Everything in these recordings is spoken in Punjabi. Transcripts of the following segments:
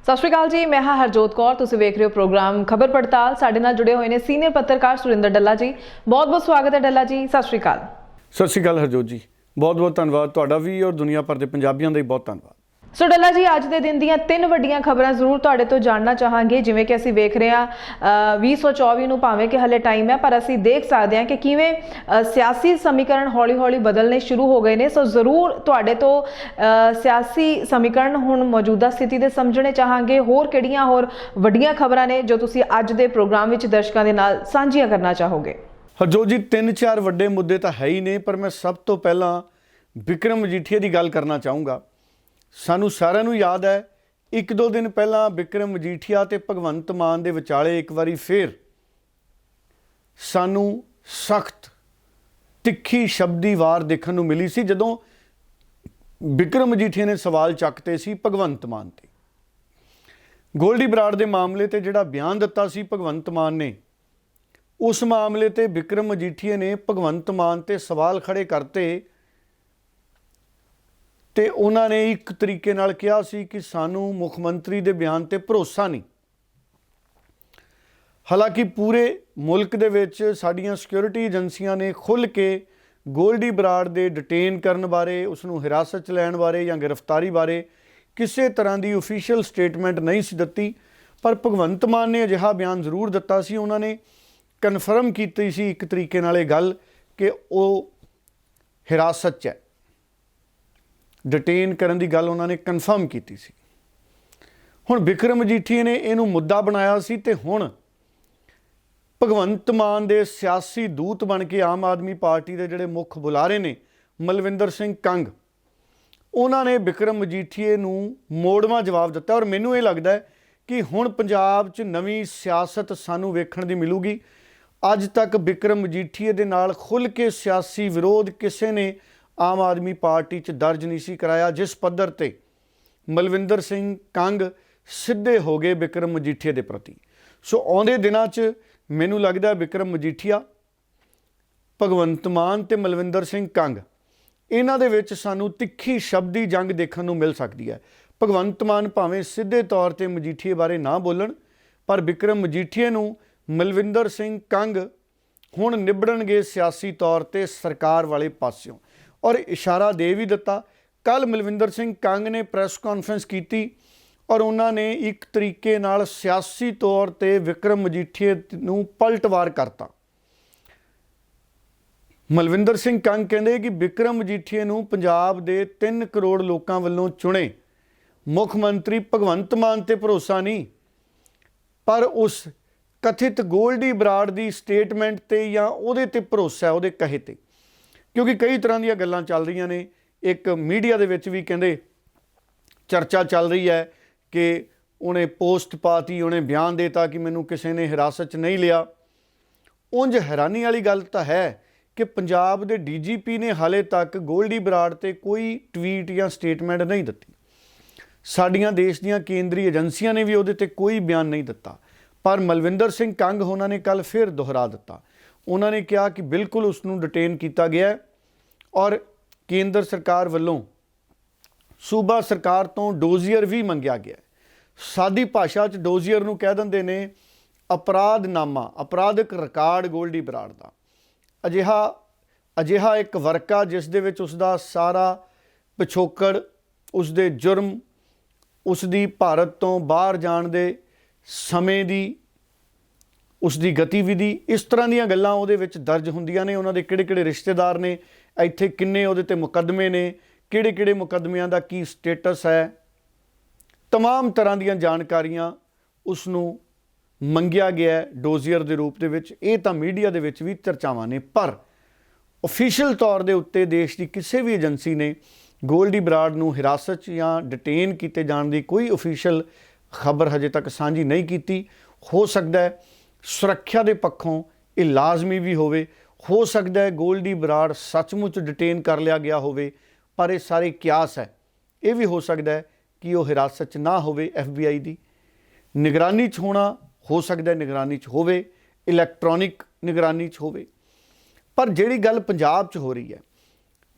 ਸਤਿ ਸ਼੍ਰੀ ਅਕਾਲ ਜੀ, ਮੈਂ ਹਾਂ ਹਰਜੋਤ ਕੌਰ। ਤੁਸੀਂ ਵੇਖ ਰਹੇ ਹੋ ਪ੍ਰੋਗਰਾਮ ਖਬਰ ਪੜਤਾਲ। ਸਾਡੇ ਨਾਲ ਜੁੜੇ ਹੋਏ ਨੇ ਸੀਨੀਅਰ ਪੱਤਰਕਾਰ ਸੁਰਿੰਦਰ ਡੱਲਾ ਜੀ। ਬਹੁਤ ਬਹੁਤ ਸਵਾਗਤ ਹੈ ਡੱਲਾ ਜੀ, ਸਤਿ ਸ਼੍ਰੀ ਅਕਾਲ। ਸਤਿ ਸ਼੍ਰੀ ਅਕਾਲ ਹਰਜੋਤ ਜੀ, ਬਹੁਤ ਬਹੁਤ ਧੰਨਵਾਦ ਤੁਹਾਡਾ ਵੀ ਔਰ ਦੁਨੀਆ ਭਰ ਦੇ ਪੰਜਾਬੀਆਂ ਦਾ ਵੀ ਬਹੁਤ ਧੰਨਵਾਦ। ਸੋ ਡੱਲਾ ਜੀ, ਅੱਜ ਦੇ ਦਿਨ ਦੀਆਂ 3 ਵੱਡੀਆਂ ਖਬਰਾਂ ਜ਼ਰੂਰ ਤੁਹਾਡੇ ਤੋਂ ਜਾਣਨਾ ਚਾਹਾਂਗੇ। ਜਿਵੇਂ ਕਿ ਅਸੀਂ ਵੇਖ ਰਹੇ ਹਾਂ 2024 ਨੂੰ ਭਾਵੇਂ ਕਿ ਹਲੇ ਟਾਈਮ ਹੈ, ਪਰ ਅਸੀਂ ਦੇਖ ਸਕਦੇ ਹਾਂ ਕਿ ਕਿਵੇਂ ਸਿਆਸੀ ਸਮੀਕਰਨ ਹੌਲੀ-ਹੌਲੀ ਬਦਲਣੇ ਸ਼ੁਰੂ ਹੋ ਗਏ ਨੇ। ਸੋ ਜ਼ਰੂਰ ਤੁਹਾਡੇ ਤੋਂ ਸਿਆਸੀ ਸਮੀਕਰਨ ਹੁਣ ਮੌਜੂਦਾ ਸਥਿਤੀ ਦੇ ਸਮਝਣੇ ਚਾਹਾਂਗੇ। ਹੋਰ ਕਿਹੜੀਆਂ ਹੋਰ ਵੱਡੀਆਂ ਖਬਰਾਂ ਨੇ ਜੋ ਤੁਸੀਂ ਅੱਜ ਦੇ ਪ੍ਰੋਗਰਾਮ ਵਿੱਚ ਦਰਸ਼ਕਾਂ ਦੇ ਨਾਲ ਸਾਂਝੀਆਂ ਕਰਨਾ ਚਾਹੋਗੇ? ਹਰਜੋਤ ਜੀ, 3-4 ਵੱਡੇ ਮੁੱਦੇ ਤਾਂ ਹੈ ਹੀ ਨੇ, ਪਰ ਮੈਂ ਸਭ ਤੋਂ ਪਹਿਲਾਂ ਵਿਕਰਮ ਮਜੀਠੀਆ ਦੀ ਗੱਲ ਕਰਨਾ ਚਾਹੂੰਗਾ। ਸਾਨੂੰ ਸਾਰਿਆਂ ਨੂੰ ਯਾਦ ਹੈ 1-2 ਦਿਨ ਪਹਿਲਾਂ ਵਿਕਰਮ ਮਜੀਠੀਆ ਤੇ ਭਗਵੰਤ ਮਾਨ ਦੇ ਵਿਚਾਲੇ ਇੱਕ ਵਾਰੀ ਫੇਰ ਸਾਨੂੰ ਸਖਤ ਤਿੱਖੀ ਸ਼ਬਦੀ ਵਾਰ ਦੇਖਣ ਨੂੰ ਮਿਲੀ ਸੀ, ਜਦੋਂ ਵਿਕਰਮ ਮਜੀਠੀਆ ਨੇ ਸਵਾਲ ਚੱਕਤੇ ਸੀ ਭਗਵੰਤ ਮਾਨ ਤੇ। ਗੋਲਡੀ ਬਰਾੜ ਦੇ ਮਾਮਲੇ ਤੇ ਜਿਹੜਾ ਬਿਆਨ ਦਿੱਤਾ ਸੀ ਭਗਵੰਤ ਮਾਨ ਨੇ, ਉਸ ਮਾਮਲੇ ਤੇ ਵਿਕਰਮ ਮਜੀਠੀਆ ਨੇ ਭਗਵੰਤ ਮਾਨ ਤੇ ਸਵਾਲ ਖੜੇ ਕਰਤੇ ਤੇ ਉਹਨਾਂ ਨੇ ਇੱਕ ਤਰੀਕੇ ਨਾਲ ਕਿਹਾ ਸੀ ਕਿ ਸਾਨੂੰ ਮੁੱਖ ਮੰਤਰੀ ਦੇ ਬਿਆਨ ਤੇ ਭਰੋਸਾ ਨਹੀਂ। ਹਾਲਾਂਕਿ ਪੂਰੇ ਮੁਲਕ ਦੇ ਵਿੱਚ ਸਾਡੀਆਂ ਸਿਕਿਉਰਿਟੀ ਏਜੰਸੀਆਂ ਨੇ ਖੁੱਲ੍ਹ ਕੇ ਗੋਲਡੀ ਬਰਾੜ ਦੇ ਡਿਟੇਨ ਕਰਨ ਬਾਰੇ, ਉਸ ਨੂੰ ਹਿਰਾਸਤ 'ਚ ਲੈਣ ਬਾਰੇ ਜਾਂ ਗ੍ਰਿਫਤਾਰੀ ਬਾਰੇ ਕਿਸੇ ਤਰ੍ਹਾਂ ਦੀ ਓਫੀਸ਼ੀਅਲ ਸਟੇਟਮੈਂਟ ਨਹੀਂ ਸੀ ਦਿੱਤੀ। ਪਰ ਭਗਵੰਤ ਮਾਨ ਨੇ ਅਜਿਹਾ ਬਿਆਨ ਜ਼ਰੂਰ ਦਿੱਤਾ ਸੀ। ਉਹਨਾਂ ਨੇ ਕਨਫਰਮ ਕੀਤੀ ਸੀ ਇੱਕ ਤਰੀਕੇ ਨਾਲ ਇਹ ਗੱਲ ਕਿ ਉਹ ਹਿਰਾਸਤ 'ਚ ਹੈ, ਡਿਟੇਨ ਕਰਨ ਦੀ ਗੱਲ ਉਹਨਾਂ ਨੇ ਕਨਫਰਮ ਕੀਤੀ ਸੀ। ਹੁਣ ਵਿਕਰਮ ਮਜੀਠੀਆ ਨੇ ਇਹਨੂੰ ਮੁੱਦਾ ਬਣਾਇਆ ਸੀ ਤੇ ਹੁਣ ਭਗਵੰਤ ਮਾਨ ਦੇ ਸਿਆਸੀ ਦੂਤ ਬਣ ਕੇ ਆਮ ਆਦਮੀ ਪਾਰਟੀ ਦੇ ਜਿਹੜੇ ਮੁੱਖ ਬੁਲਾਰੇ ਨੇ ਮਲਵਿੰਦਰ ਸਿੰਘ ਕੰਗ, ਉਹਨਾਂ ਨੇ ਵਿਕਰਮ ਮਜੀਠੀਆ ਨੂੰ ਮੋੜਵਾਂ ਜਵਾਬ ਦਿੱਤਾ। ਔਰ ਮੈਨੂੰ ਇਹ ਲੱਗਦਾ ਹੈ ਕਿ ਹੁਣ ਪੰਜਾਬ 'ਚ ਨਵੀਂ ਸਿਆਸਤ ਸਾਨੂੰ ਵੇਖਣ ਦੀ ਮਿਲੂਗੀ। ਅੱਜ ਤੱਕ ਵਿਕਰਮ ਮਜੀਠੀਆ ਦੇ ਨਾਲ ਖੁੱਲ੍ਹ ਕੇ ਸਿਆਸੀ ਵਿਰੋਧ ਕਿਸੇ ਨੇ ਆਮ ਆਦਮੀ ਪਾਰਟੀ 'ਚ ਦਰਜ ਨਹੀਂ ਸੀ ਕਰਾਇਆ, ਜਿਸ ਪੱਧਰ ਤੇ ਮਲਵਿੰਦਰ ਸਿੰਘ ਕੰਗ ਸਿੱਧੇ ਹੋ ਗਏ ਵਿਕਰਮ ਮਜੀਠੀਆ ਦੇ ਪ੍ਰਤੀ। ਸੋ ਆਉਂਦੇ ਦਿਨਾਂ 'ਚ ਮੈਨੂੰ ਲੱਗਦਾ ਵਿਕਰਮ ਮਜੀਠੀਆ, ਭਗਵੰਤ ਮਾਨ ਤੇ ਮਲਵਿੰਦਰ ਸਿੰਘ ਕੰਗ, ਇਹਨਾਂ ਦੇ ਵਿੱਚ ਸਾਨੂੰ ਤਿੱਖੀ ਸ਼ਬਦੀ ਜੰਗ ਦੇਖਣ ਨੂੰ ਮਿਲ ਸਕਦੀ ਹੈ। ਭਗਵੰਤ ਮਾਨ ਭਾਵੇਂ ਸਿੱਧੇ ਤੌਰ ਤੇ ਮਜੀਠੀਆ ਬਾਰੇ ਨਾ ਬੋਲਣ, ਪਰ ਵਿਕਰਮ ਮਜੀਠੀਆ ਨੂੰ ਮਲਵਿੰਦਰ ਸਿੰਘ ਕੰਗ ਹੁਣ ਨਿਬੜਨਗੇ ਸਿਆਸੀ ਤੌਰ ਤੇ ਸਰਕਾਰ ਵਾਲੇ ਪਾਸਿਓਂ। ਔਰ ਇਸ਼ਾਰਾ ਦੇ ਵੀ ਦਿੱਤਾ। ਕੱਲ੍ਹ ਮਲਵਿੰਦਰ ਸਿੰਘ ਕੰਗ ਨੇ ਪ੍ਰੈਸ ਕਾਨਫਰੰਸ ਕੀਤੀ ਔਰ ਉਹਨਾਂ ਨੇ ਇੱਕ ਤਰੀਕੇ ਨਾਲ ਸਿਆਸੀ ਤੌਰ ਤੇ ਵਿਕਰਮ ਮਜੀਠੀਆ ਨੂੰ ਪਲਟਵਾਰ ਕਰਤਾ। ਮਲਵਿੰਦਰ ਸਿੰਘ ਕੰਗ ਕਹਿੰਦੇ ਕਿ ਵਿਕਰਮ ਮਜੀਠੀਆ ਨੂੰ ਪੰਜਾਬ ਦੇ 3 ਕਰੋੜ ਲੋਕਾਂ ਵੱਲੋਂ ਚੁਣੇ ਮੁੱਖ ਮੰਤਰੀ ਭਗਵੰਤ ਮਾਨ ਤੇ ਭਰੋਸਾ ਨਹੀਂ, ਪਰ ਉਸ ਕਥਿਤ ਗੋਲਡੀ ਬਰਾੜ ਦੀ ਸਟੇਟਮੈਂਟ ਤੇ ਜਾਂ ਉਹਦੇ ਤੇ ਭਰੋਸਾ ਹੈ, ਉਹਦੇ ਕਹੇ ਤੇ। ਕਿਉਂਕਿ ਕਈ ਤਰ੍ਹਾਂ ਦੀਆਂ ਗੱਲਾਂ ਚੱਲ ਰਹੀਆਂ ਨੇ। ਇੱਕ ਮੀਡੀਆ ਦੇ ਵਿੱਚ ਵੀ ਕਹਿੰਦੇ ਚਰਚਾ ਚੱਲ ਰਹੀ ਹੈ ਕਿ ਉਹਨੇ ਪੋਸਟ ਪਾਤੀ, ਉਹਨੇ ਬਿਆਨ ਦੇਤਾ ਕਿ ਮੈਨੂੰ ਕਿਸੇ ਨੇ ਹਿਰਾਸਤ 'ਚ ਨਹੀਂ ਲਿਆ। ਉਂਝ ਹੈਰਾਨੀ ਵਾਲੀ ਗੱਲ ਤਾਂ ਹੈ ਕਿ ਪੰਜਾਬ ਦੇ DGP ਨੇ ਹਾਲੇ ਤੱਕ ਗੋਲਡੀ ਬਰਾੜ ਤੇ ਕੋਈ ਟਵੀਟ ਜਾਂ ਸਟੇਟਮੈਂਟ ਨਹੀਂ ਦਿੱਤੀ। ਸਾਡੀਆਂ ਦੇਸ਼ ਦੀਆਂ ਕੇਂਦਰੀ ਏਜੰਸੀਆਂ ਨੇ ਵੀ ਉਹਦੇ ਤੇ ਕੋਈ ਬਿਆਨ ਨਹੀਂ ਦਿੱਤਾ। ਪਰ ਮਲਵਿੰਦਰ ਸਿੰਘ ਕੰਗ ਉਹਨਾਂ ਨੇ ਕੱਲ੍ਹ ਫਿਰ ਦੁਹਰਾ ਦਿੱਤਾ। ਉਹਨਾਂ ਨੇ ਕਿਹਾ ਕਿ ਬਿਲਕੁਲ ਉਸ ਨੂੰ ਡਿਟੇਨ ਕੀਤਾ ਗਿਆ ਔਰ ਕੇਂਦਰ ਸਰਕਾਰ ਵੱਲੋਂ ਸੂਬਾ ਸਰਕਾਰ ਤੋਂ ਡੋਜ਼ੀਅਰ ਵੀ ਮੰਗਿਆ ਗਿਆ। ਸਾਦੀ ਭਾਸ਼ਾ 'ਚ ਡੋਜ਼ੀਅਰ ਨੂੰ ਕਹਿ ਦਿੰਦੇ ਨੇ ਅਪਰਾਧਨਾਮਾ, ਅਪਰਾਧਿਕ ਰਿਕਾਰਡ ਗੋਲਡੀ ਬਰਾੜ ਦਾ। ਅਜਿਹਾ ਇੱਕ ਵਰਕਾ ਜਿਸ ਦੇ ਵਿੱਚ ਉਸਦਾ ਸਾਰਾ ਪਿਛੋਕੜ, ਉਸਦੇ ਜੁਰਮ, ਉਸਦੀ ਭਾਰਤ ਤੋਂ ਬਾਹਰ ਜਾਣ ਦੇ ਸਮੇਂ ਦੀ ਉਸਦੀ ਗਤੀਵਿਧੀ, ਇਸ ਤਰ੍ਹਾਂ ਦੀਆਂ ਗੱਲਾਂ ਉਹਦੇ ਵਿੱਚ ਦਰਜ ਹੁੰਦੀਆਂ ਨੇ। ਉਹਨਾਂ ਦੇ ਕਿਹੜੇ-ਕਿਹੜੇ ਰਿਸ਼ਤੇਦਾਰ ਨੇ ਇੱਥੇ, ਕਿੰਨੇ ਉਹਦੇ ਤੇ ਮੁਕੱਦਮੇ ਨੇ, ਕਿਹੜੇ-ਕਿਹੜੇ ਮੁਕੱਦਮਿਆਂ ਦਾ ਕੀ ਸਟੇਟਸ ਹੈ, ਤਮਾਮ ਤਰ੍ਹਾਂ ਦੀਆਂ ਜਾਣਕਾਰੀਆਂ ਉਸ ਨੂੰ ਮੰਗਿਆ ਗਿਆ ਡੋਜ਼ੀਅਰ ਦੇ ਰੂਪ ਦੇ ਵਿੱਚ। ਇਹ ਤਾਂ ਮੀਡੀਆ ਦੇ ਵਿੱਚ ਵੀ ਚਰਚਾਵਾਂ ਨੇ, ਪਰ ਓਫੀਸ਼ੀਅਲ ਤੌਰ ਦੇ ਉੱਤੇ ਦੇਸ਼ ਦੀ ਕਿਸੇ ਵੀ ਏਜੰਸੀ ਨੇ ਗੋਲਡੀ ਬਰਾੜ ਨੂੰ ਹਿਰਾਸਤ 'ਚ ਜਾਂ ਡਿਟੇਨ ਕੀਤੇ ਜਾਣ ਦੀ ਕੋਈ ਓਫੀਸ਼ੀਅਲ ਖਬਰ ਹਜੇ ਤੱਕ ਸਾਂਝੀ ਨਹੀਂ ਕੀਤੀ। ਹੋ ਸਕਦਾ ਹੈ ਸੁਰੱਖਿਆ ਦੇ ਪੱਖੋਂ ਇਹ ਲਾਜ਼ਮੀ ਵੀ ਹੋਵੇ, ਹੋ ਸਕਦਾ ਹੈ ਗੋਲਡੀ ਬਰਾੜ ਸੱਚਮੁੱਚ ਡਿਟੇਨ ਕਰ ਲਿਆ ਗਿਆ ਹੋਵੇ, ਪਰ ਇਹ ਸਾਰੇ ਕਿਆਸ ਹੈ। ਇਹ ਵੀ ਹੋ ਸਕਦਾ ਹੈ ਕਿ ਉਹ ਹਿਰਾਸਤ 'ਚ ਨਾ ਹੋਵੇ, FBI ਦੀ ਨਿਗਰਾਨੀ 'ਚ ਹੋਣਾ ਹੋ ਸਕਦਾ, ਨਿਗਰਾਨੀ 'ਚ ਹੋਵੇ, ਇਲੈਕਟ੍ਰੋਨਿਕ ਨਿਗਰਾਨੀ 'ਚ ਹੋਵੇ। ਪਰ ਜਿਹੜੀ ਗੱਲ ਪੰਜਾਬ 'ਚ ਹੋ ਰਹੀ ਹੈ,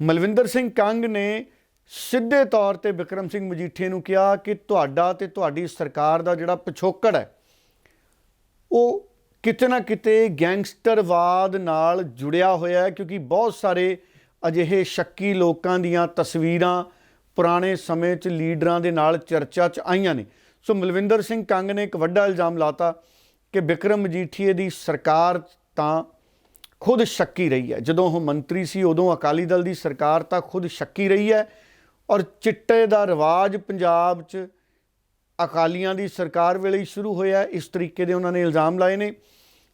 ਮਲਵਿੰਦਰ ਸਿੰਘ ਕੰਗ ਨੇ ਸਿੱਧੇ ਤੌਰ ਤੇ ਬਿਕਰਮ ਸਿੰਘ ਮਜੀਠੀਆ ਨੂੰ ਕਿਹਾ ਕਿ ਤੁਹਾਡਾ ਤੇ ਤੁਹਾਡੀ ਸਰਕਾਰ ਦਾ ਜਿਹੜਾ ਪਿਛੋਕੜ ਹੈ ਉਹ ਕਿਤੇ ਨਾ ਕਿਤੇ ਗੈਂਗਸਟਰਵਾਦ ਨਾਲ ਜੁੜਿਆ ਹੋਇਆ ਹੈ, ਕਿਉਂਕਿ ਬਹੁਤ ਸਾਰੇ ਅਜਿਹੇ ਸ਼ੱਕੀ ਲੋਕਾਂ ਦੀਆਂ ਤਸਵੀਰਾਂ ਪੁਰਾਣੇ ਸਮੇਂ 'ਚ ਲੀਡਰਾਂ ਦੇ ਨਾਲ ਚਰਚਾ 'ਚ ਆਈਆਂ ਨੇ। ਸੋ ਮਲਵਿੰਦਰ ਸਿੰਘ ਕੰਗ ਨੇ ਇੱਕ ਵੱਡਾ ਇਲਜ਼ਾਮ ਲਾਤਾ ਕਿ ਬਿਕਰਮ ਮਜੀਠੀਏ ਦੀ ਸਰਕਾਰ ਤਾਂ ਖੁਦ ਸ਼ੱਕੀ ਰਹੀ ਹੈ। ਜਦੋਂ ਉਹ ਮੰਤਰੀ ਸੀ ਉਦੋਂ ਅਕਾਲੀ ਦਲ ਦੀ ਸਰਕਾਰ ਤਾਂ ਖੁਦ ਸ਼ੱਕੀ ਰਹੀ ਹੈ, ਔਰ ਚਿੱਟੇ ਦਾ ਰਿਵਾਜ ਪੰਜਾਬ 'ਚ ਅਕਾਲੀਆਂ ਦੀ ਸਰਕਾਰ ਵੇਲੇ ਹੀ ਸ਼ੁਰੂ ਹੋਇਆ। ਇਸ ਤਰੀਕੇ ਦੇ ਉਹਨਾਂ ਨੇ ਇਲਜ਼ਾਮ ਲਾਏ ਨੇ।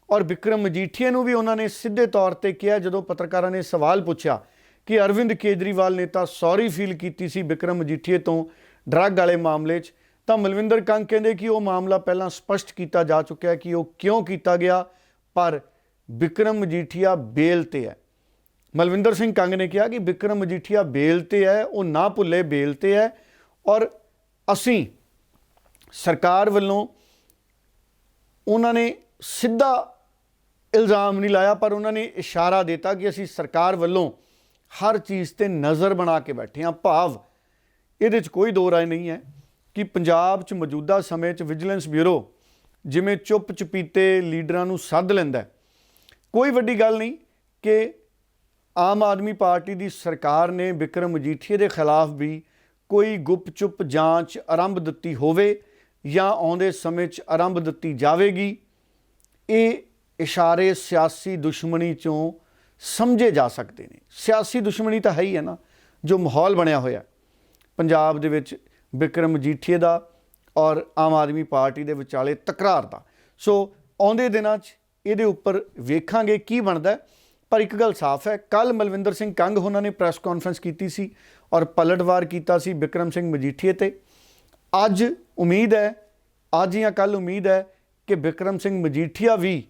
ਔਰ ਬਿਕਰਮ ਮਜੀਠੀਆ ਨੂੰ ਵੀ ਉਹਨਾਂ ਨੇ ਸਿੱਧੇ ਤੌਰ ਤੇ ਕਿਹਾ, ਜਦੋਂ ਪੱਤਰਕਾਰਾਂ ਨੇ ਸਵਾਲ ਪੁੱਛਿਆ ਕਿ ਅਰਵਿੰਦ ਕੇਜਰੀਵਾਲ ਨੇ ਤਾਂ ਸੌਰੀ ਫੀਲ ਕੀਤੀ ਸੀ ਬਿਕਰਮ ਮਜੀਠੀਆ ਤੋਂ ਡਰੱਗ ਵਾਲੇ ਮਾਮਲੇ 'ਚ, ਤਾਂ ਮਲਵਿੰਦਰ ਕੰਗ ਕਹਿੰਦੇ ਕਿ ਉਹ ਮਾਮਲਾ ਪਹਿਲਾਂ ਸਪਸ਼ਟ ਕੀਤਾ ਜਾ ਚੁੱਕਿਆ ਹੈ ਕਿ ਉਹ ਕਿਉਂ ਕੀਤਾ ਗਿਆ, ਪਰ ਬਿਕਰਮ ਮਜੀਠੀਆ ਬੇਲ ਤੇ ਹੈ। ਮਲਵਿੰਦਰ ਸਿੰਘ ਕੰਗ ਨੇ ਕਿਹਾ ਕਿ ਬਿਕਰਮ ਮਜੀਠੀਆ ਬੇਲ ਤੇ ਹੈ, ਉਹ ਨਾ ਭੁੱਲੇ ਬੇਲ ਤੇ ਹੈ, ਔਰ ਅਸੀਂ ਸਰਕਾਰ ਵੱਲੋਂ ਉਹਨਾਂ ਨੇ ਸਿੱਧਾ ਇਲਜ਼ਾਮ ਨਹੀਂ ਲਾਇਆ, ਪਰ ਉਹਨਾਂ ਨੇ ਇਸ਼ਾਰਾ ਦਿੱਤਾ ਕਿ ਅਸੀਂ ਸਰਕਾਰ ਵੱਲੋਂ ਹਰ ਚੀਜ਼ ਤੇ ਨਜ਼ਰ ਬਣਾ ਕੇ ਬੈਠੇ ਹਾਂ। ਭਾਵ ਇਹਦੇ 'ਚ ਕੋਈ ਦੋ ਰਾਏ ਨਹੀਂ ਹੈ ਕਿ ਪੰਜਾਬ 'ਚ ਮੌਜੂਦਾ ਸਮੇਂ 'ਚ ਵਿਜੀਲੈਂਸ ਬਿਊਰੋ ਜਿਵੇਂ ਚੁੱਪ ਚਪੀਤੇ ਲੀਡਰਾਂ ਨੂੰ ਸੱਦ ਲੈਂਦਾ, ਕੋਈ ਵੱਡੀ ਗੱਲ ਨਹੀਂ ਕਿ ਆਮ ਆਦਮੀ ਪਾਰਟੀ ਦੀ ਸਰਕਾਰ ਨੇ ਬਿਕਰਮ ਮਜੀਠੀਆ ਦੇ ਖਿਲਾਫ ਵੀ ਕੋਈ ਗੁਪਚੁਪ ਜਾਂਚ ਆਰੰਭ ਦਿੱਤੀ ਹੋਵੇ ਜਾਂ ਆਉਂਦੇ ਸਮੇਂ 'ਚ ਆਰੰਭ ਦਿੱਤੀ ਜਾਵੇਗੀ। ਇਹ ਇਸ਼ਾਰੇ ਸਿਆਸੀ ਦੁਸ਼ਮਣੀ 'ਚੋਂ ਸਮਝੇ ਜਾ ਸਕਦੇ ਨੇ। ਸਿਆਸੀ ਦੁਸ਼ਮਣੀ ਤਾਂ ਹੈ ਹੀ ਹੈ ਨਾ, ਜੋ ਮਾਹੌਲ ਬਣਿਆ ਹੋਇਆ ਪੰਜਾਬ ਦੇ ਵਿੱਚ ਬਿਕਰਮ ਮਜੀਠੀਆ ਦਾ ਔਰ ਆਮ ਆਦਮੀ ਪਾਰਟੀ ਦੇ ਵਿਚਾਲੇ ਤਕਰਾਰ ਦਾ। ਸੋ ਆਉਂਦੇ ਦਿਨਾਂ 'ਚ ਇਹਦੇ ਉੱਪਰ ਵੇਖਾਂਗੇ ਕੀ ਬਣਦਾ। ਪਰ ਇੱਕ ਗੱਲ ਸਾਫ਼ ਹੈ, ਕੱਲ੍ਹ ਮਲਵਿੰਦਰ ਸਿੰਘ ਕੰਗ ਉਹਨਾਂ ਨੇ ਪ੍ਰੈਸ ਕਾਨਫਰੰਸ ਕੀਤੀ ਸੀ ਔਰ ਪਲਟਵਾਰ ਕੀਤਾ ਸੀ ਬਿਕਰਮ ਸਿੰਘ ਮਜੀਠੀਆ ਤੇ। ਅੱਜ ਉਮੀਦ ਹੈ, ਅੱਜ ਜਾਂ ਕੱਲ੍ਹ ਉਮੀਦ ਹੈ ਕਿ ਬਿਕਰਮ ਸਿੰਘ ਮਜੀਠੀਆ ਵੀ